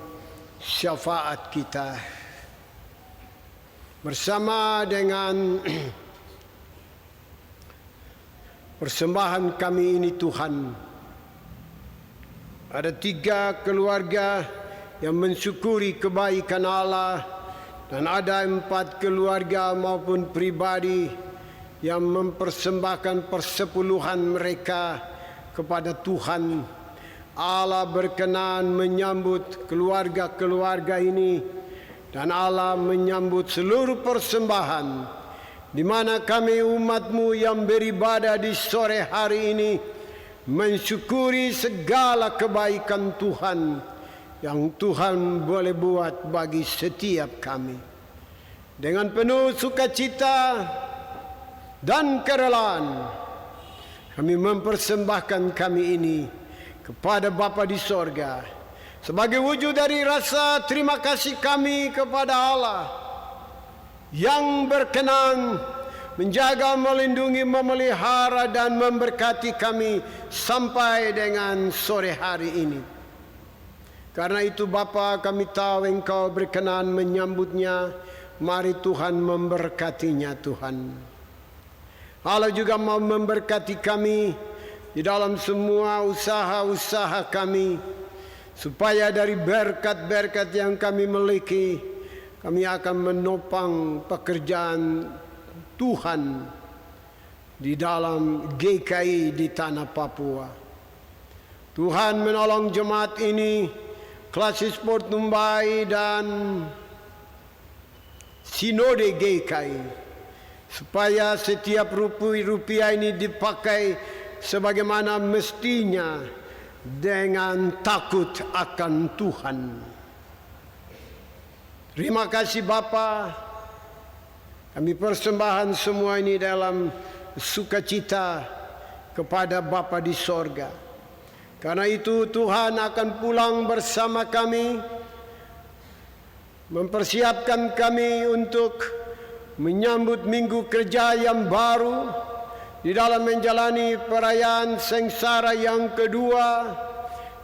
[SPEAKER 3] syafaat kita. Bersama dengan persembahan kami ini Tuhan, ada 3 keluarga yang mensyukuri kebaikan Allah, dan ada 4 keluarga maupun pribadi yang mempersembahkan persepuluhan mereka kepada Tuhan. Allah berkenan menyambut keluarga-keluarga ini, dan Allah menyambut seluruh persembahan di mana kami umat-Mu yang beribadah di sore hari ini mensyukuri segala kebaikan Tuhan yang Tuhan boleh buat bagi setiap kami. Dengan penuh sukacita dan kerelaan kami mempersembahkan kami ini kepada Bapa di sorga sebagai wujud dari rasa terima kasih kami kepada Allah yang berkenan menjaga, melindungi, memelihara dan memberkati kami sampai dengan sore hari ini. Karena itu Bapa, kami tahu Engkau berkenan menyambutnya. Mari Tuhan memberkatinya Tuhan. Allah juga mau memberkati kami di dalam semua usaha-usaha kami, supaya dari berkat-berkat yang kami miliki, kami akan menopang pekerjaan Tuhan di dalam GKI di tanah Papua. Tuhan menolong jemaat ini, Klasi Sport Numbai dan Sinode GKI, supaya setiap rupiah ini dipakai sebagaimana mestinya dengan takut akan Tuhan. Terima kasih Bapa. Kami persembahan semua ini dalam sukacita kepada Bapa di sorga. Karena itu Tuhan akan pulang bersama kami, mempersiapkan kami untuk menyambut minggu kerja yang baru di dalam menjalani perayaan sengsara yang kedua,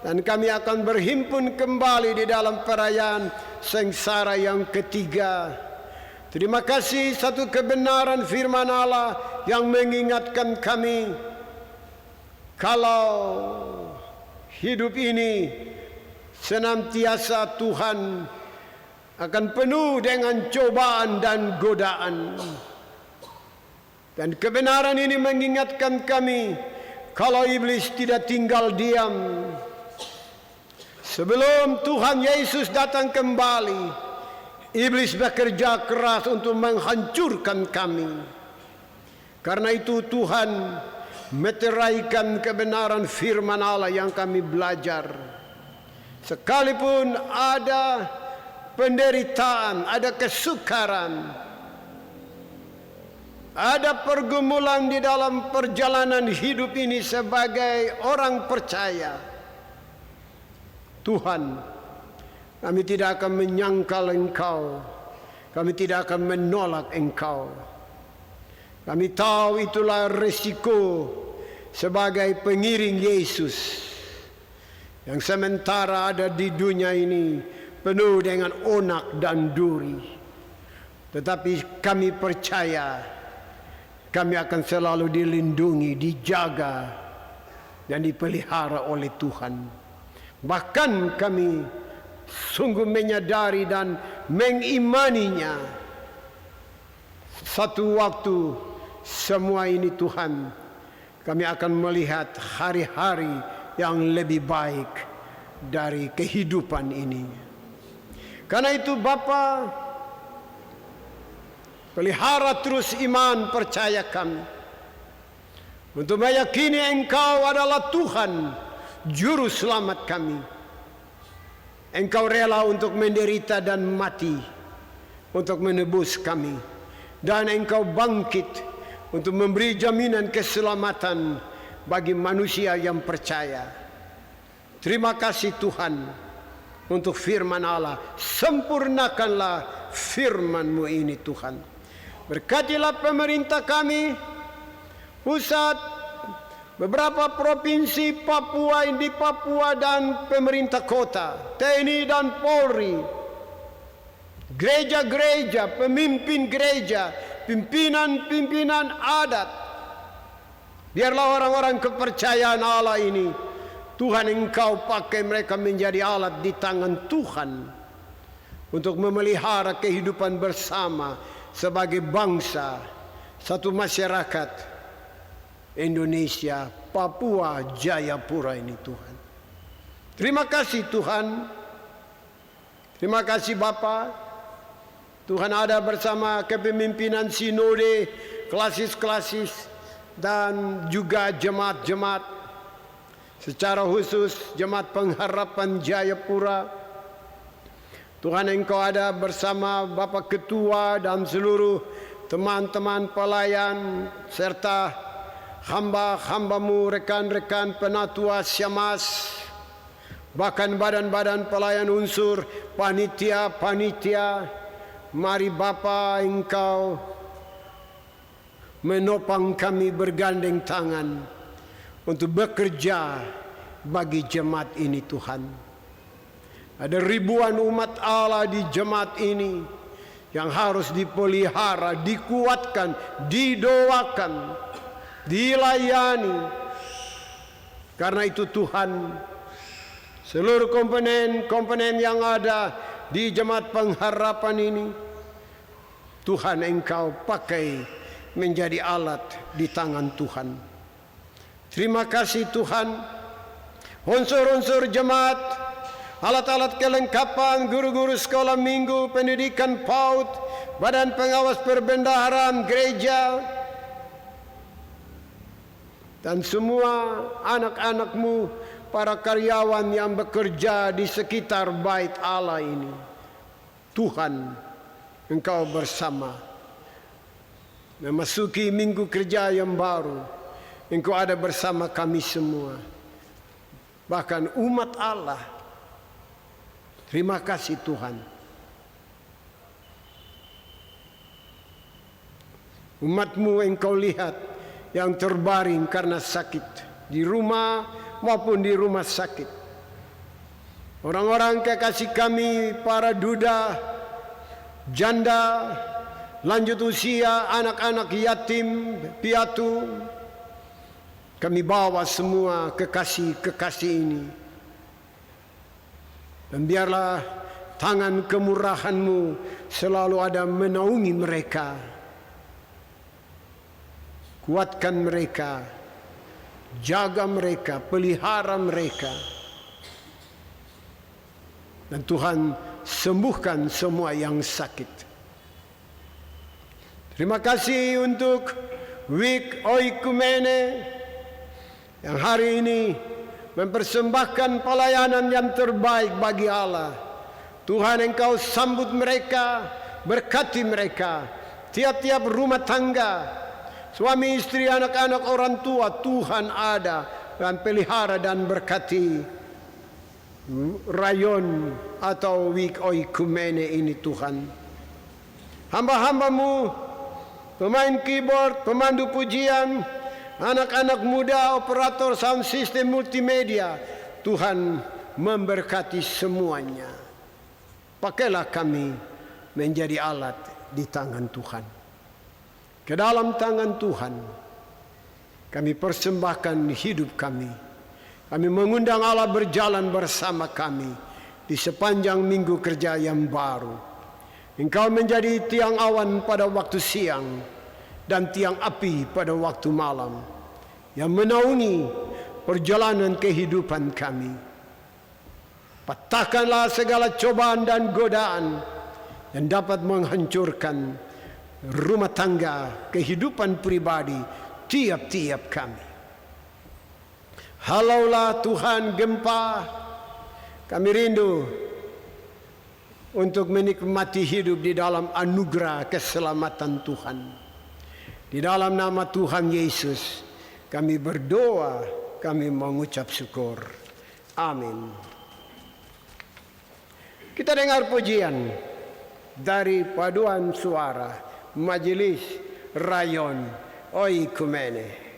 [SPEAKER 3] dan kami akan berhimpun kembali di dalam perayaan sengsara yang ketiga. Terima kasih satu kebenaran firman Allah yang mengingatkan kami kalau hidup ini senantiasa Tuhan akan penuh dengan cobaan dan godaan. Dan kebenaran ini mengingatkan kami kalau iblis tidak tinggal diam. Sebelum Tuhan Yesus datang kembali, iblis bekerja keras untuk menghancurkan kami. Karena itu Tuhan meteraikan kebenaran firman Allah yang kami belajar. Sekalipun ada penderitaan, ada kesukaran, ada pergumulan di dalam perjalanan hidup ini sebagai orang percaya, Tuhan, kami tidak akan menyangkal Engkau, kami tidak akan menolak Engkau. Kami tahu itulah resiko sebagai pengiring Yesus yang sementara ada di dunia ini penuh dengan onak dan duri. Tetapi kami percaya kami akan selalu dilindungi, dijaga, dan dipelihara oleh Tuhan. Bahkan kami sungguh menyadari dan mengimaninya. Satu waktu semua ini Tuhan, kami akan melihat hari-hari yang lebih baik dari kehidupan ini. Karena itu Bapa, pelihara terus iman percaya kami untuk meyakini Engkau adalah Tuhan, Juru Selamat kami. Engkau rela untuk menderita dan mati untuk menebus kami, dan Engkau bangkit untuk memberi jaminan keselamatan bagi manusia yang percaya. Terima kasih Tuhan untuk firman Allah. Sempurnakanlah firman-Mu ini Tuhan. Berkatilah pemerintah kami, pusat, beberapa provinsi Papua, di Papua dan pemerintah kota, TNI dan Polri, gereja-gereja, pemimpin gereja, pimpinan-pimpinan adat. Biarlah orang-orang kepercayaan Allah ini, Tuhan Engkau pakai mereka menjadi alat di tangan Tuhan untuk memelihara kehidupan bersama sebagai bangsa, satu masyarakat Indonesia, Papua, Jayapura ini Tuhan. Terima kasih Tuhan. Terima kasih Bapa. Tuhan ada bersama kepemimpinan sinode, klasis-klasis, dan juga jemaat-jemaat. Secara khusus Jemaat Pengharapan Jayapura. Tuhan Engkau ada bersama Bapak Ketua dan seluruh teman-teman pelayan serta hamba-hambamu, rekan-rekan penatua Syamas, bahkan badan-badan pelayan unsur, panitia-panitia. Mari Bapa Engkau menopang kami bergandeng tangan untuk bekerja bagi jemaat ini Tuhan. Ada ribuan umat Allah di jemaat ini yang harus dipelihara, dikuatkan, didoakan, dilayani. Karena itu Tuhan, seluruh komponen yang ada di Jemaat Pengharapan ini, Tuhan Engkau pakai menjadi alat di tangan Tuhan. Terima kasih Tuhan. Unsur-unsur jemaat, alat-alat kelengkapan, guru-guru sekolah minggu, pendidikan PAUD, badan pengawas perbendaharaan gereja, dan semua anak-anak-Mu, para karyawan yang bekerja di sekitar bait Allah ini. Tuhan, Engkau bersama. Memasuki minggu kerja yang baru, Engkau ada bersama kami semua. bahkan umat Allah. Terima kasih Tuhan. Umat-Mu Engkau lihat yang terbaring karena sakit di rumah maupun di rumah sakit. Orang-orang kekasih kami, para duda, janda, lanjut usia, anak-anak yatim, piatu, kami bawa semua kekasih-kekasih ini. Dan biarlah tangan kemurahan-Mu selalu ada menaungi mereka. Kuatkan mereka, jaga mereka, pelihara mereka. Dan Tuhan sembuhkan semua yang sakit. Terima kasih untuk Week Oikumene yang hari ini mempersembahkan pelayanan yang terbaik bagi Allah. Tuhan Engkau sambut mereka, berkati mereka, tiap-tiap rumah tangga, suami istri, anak-anak, orang tua, Tuhan ada dan pelihara dan berkati rayon atau Week Oikumene ini Tuhan. Hamba-hamba-Mu, pemain keyboard, pemandu pujian, anak-anak muda, operator sound system multimedia, Tuhan memberkati semuanya. Pakailah kami menjadi alat di tangan Tuhan. Ke dalam tangan Tuhan kami persembahkan hidup kami. Kami mengundang Allah berjalan bersama kami di sepanjang minggu kerja yang baru. Engkau menjadi tiang awan pada waktu siang dan tiang api pada waktu malam yang menaungi perjalanan kehidupan kami. Patahkanlah segala cobaan dan godaan yang dapat menghancurkan rumah tangga, kehidupan pribadi tiap-tiap kami. Halaulah Tuhan gempa, kami rindu untuk menikmati hidup di dalam anugerah keselamatan Tuhan. Di dalam nama Tuhan Yesus kami berdoa, kami mengucap syukur. Amin. Kita dengar pujian dari paduan suara Majelis Rayon Oikumene.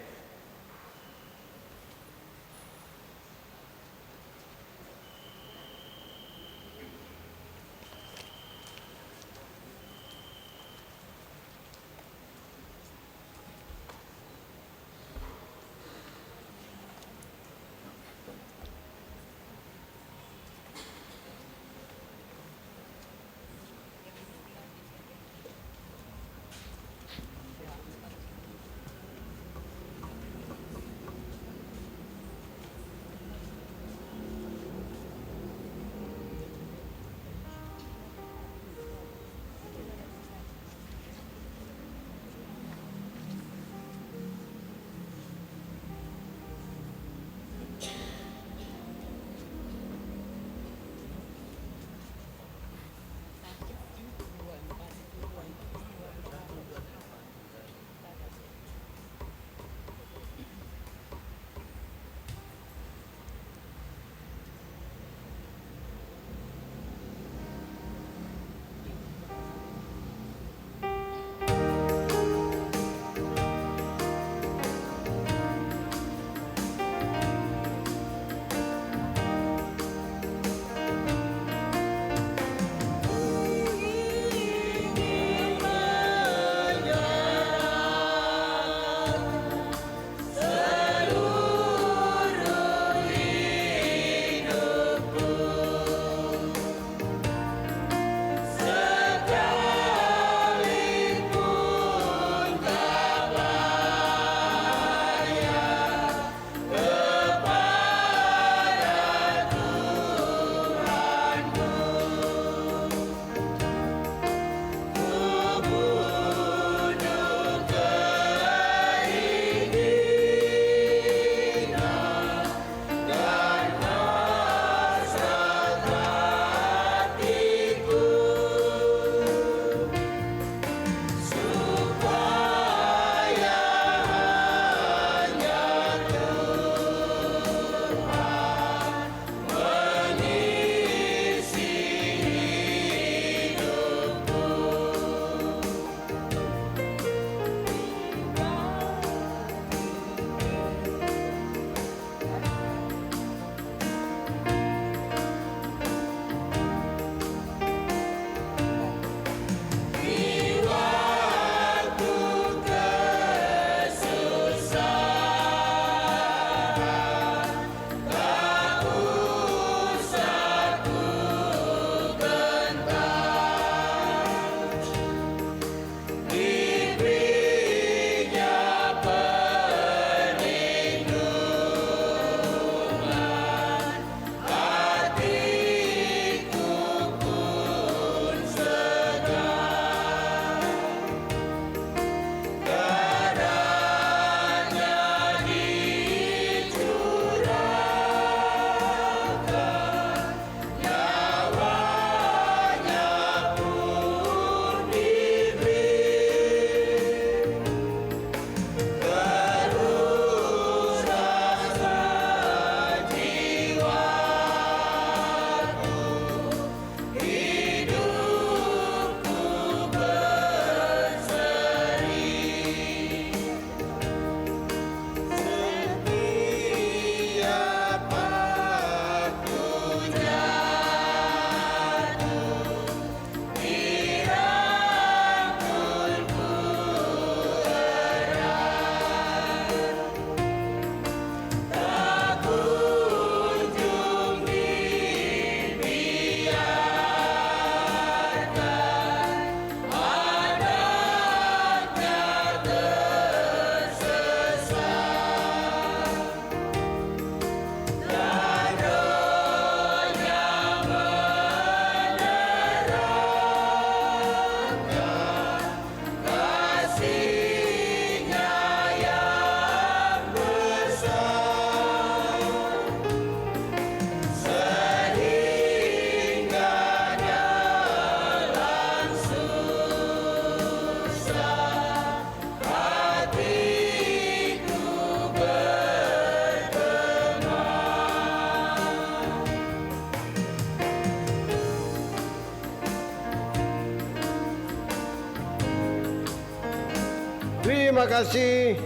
[SPEAKER 3] Terima kasih.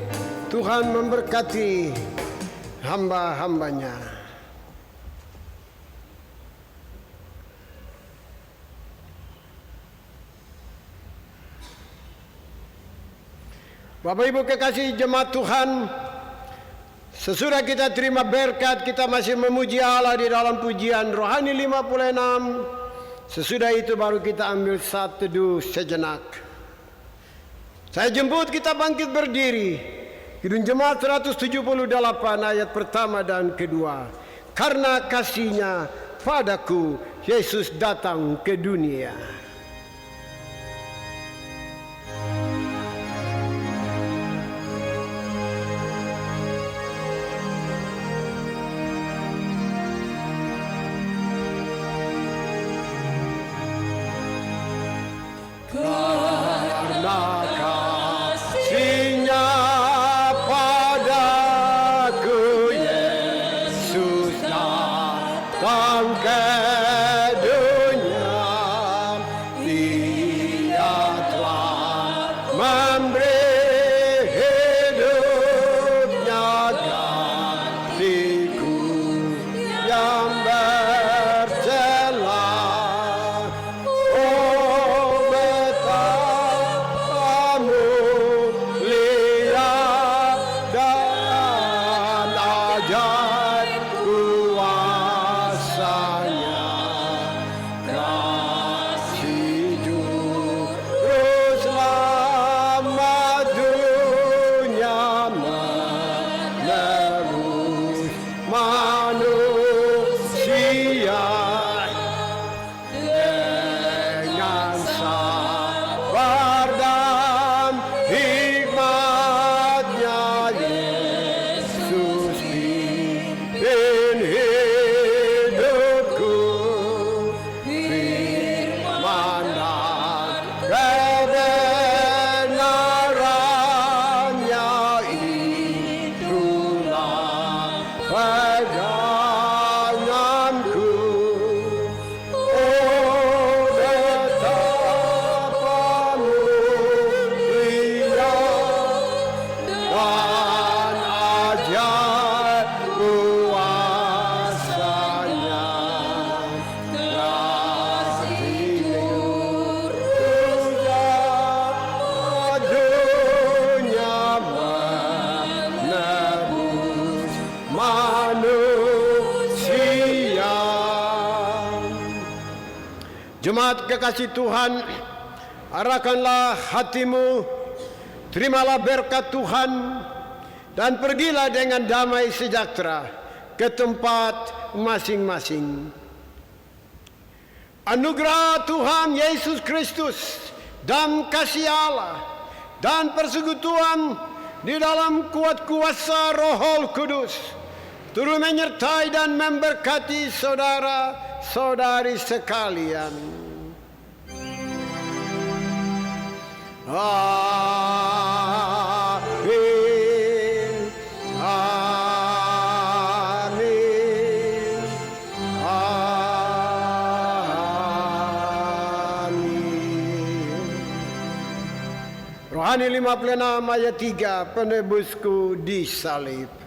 [SPEAKER 3] Tuhan memberkati hamba-hambanya. Bapak Ibu kekasih jemaat Tuhan, sesudah kita terima berkat, kita masih memuji Allah di dalam pujian rohani 56. Sesudah itu baru kita ambil saat teduh sejenak. Saya jemput kita bangkit berdiri. Kidung Jemaat 178 ayat pertama dan kedua. Karena kasih-Nya padaku, Yesus datang ke dunia. Jemaat kekasih Tuhan, arahkanlah hatimu, terimalah berkat Tuhan, dan pergilah dengan damai sejahtera ke tempat masing-masing. Anugerah Tuhan Yesus Kristus dan kasih Allah dan persekutuan di dalam kuat kuasa Roh Kudus turut menyertai dan memberkati saudara-saudari sekalian. Amin. Amin. Amin. Rohani 56 ayat 3, penebusku disalib.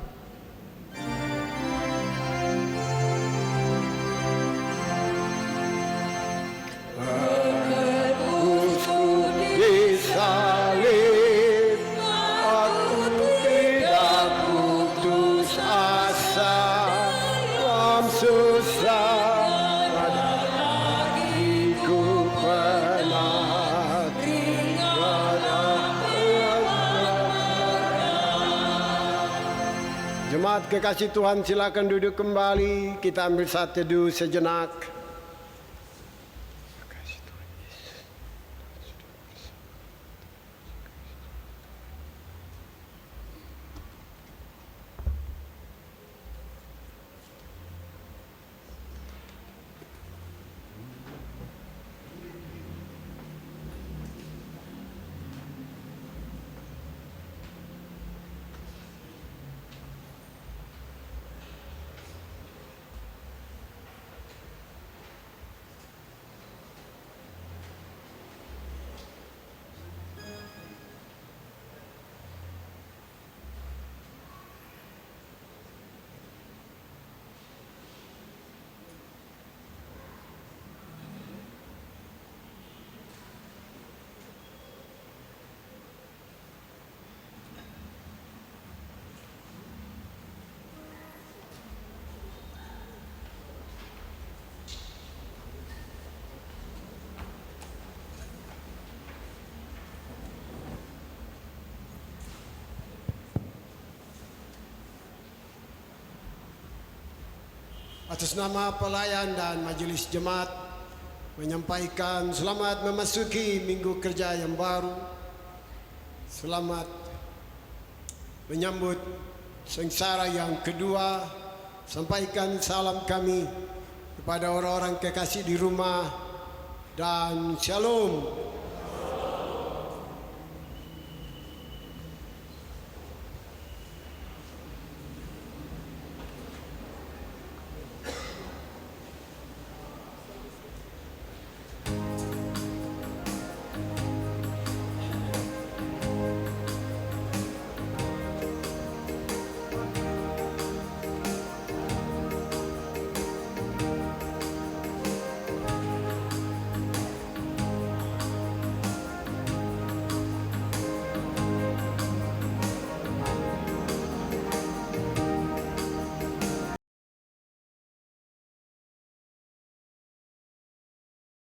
[SPEAKER 3] Jemaat kekasih Tuhan, silakan duduk kembali. Kita ambil saat teduh sejenak. Atas nama pelayan dan majelis jemaat menyampaikan selamat memasuki minggu kerja yang baru. Selamat menyambut sengsara yang kedua. Sampaikan salam kami kepada orang-orang kekasih di rumah dan shalom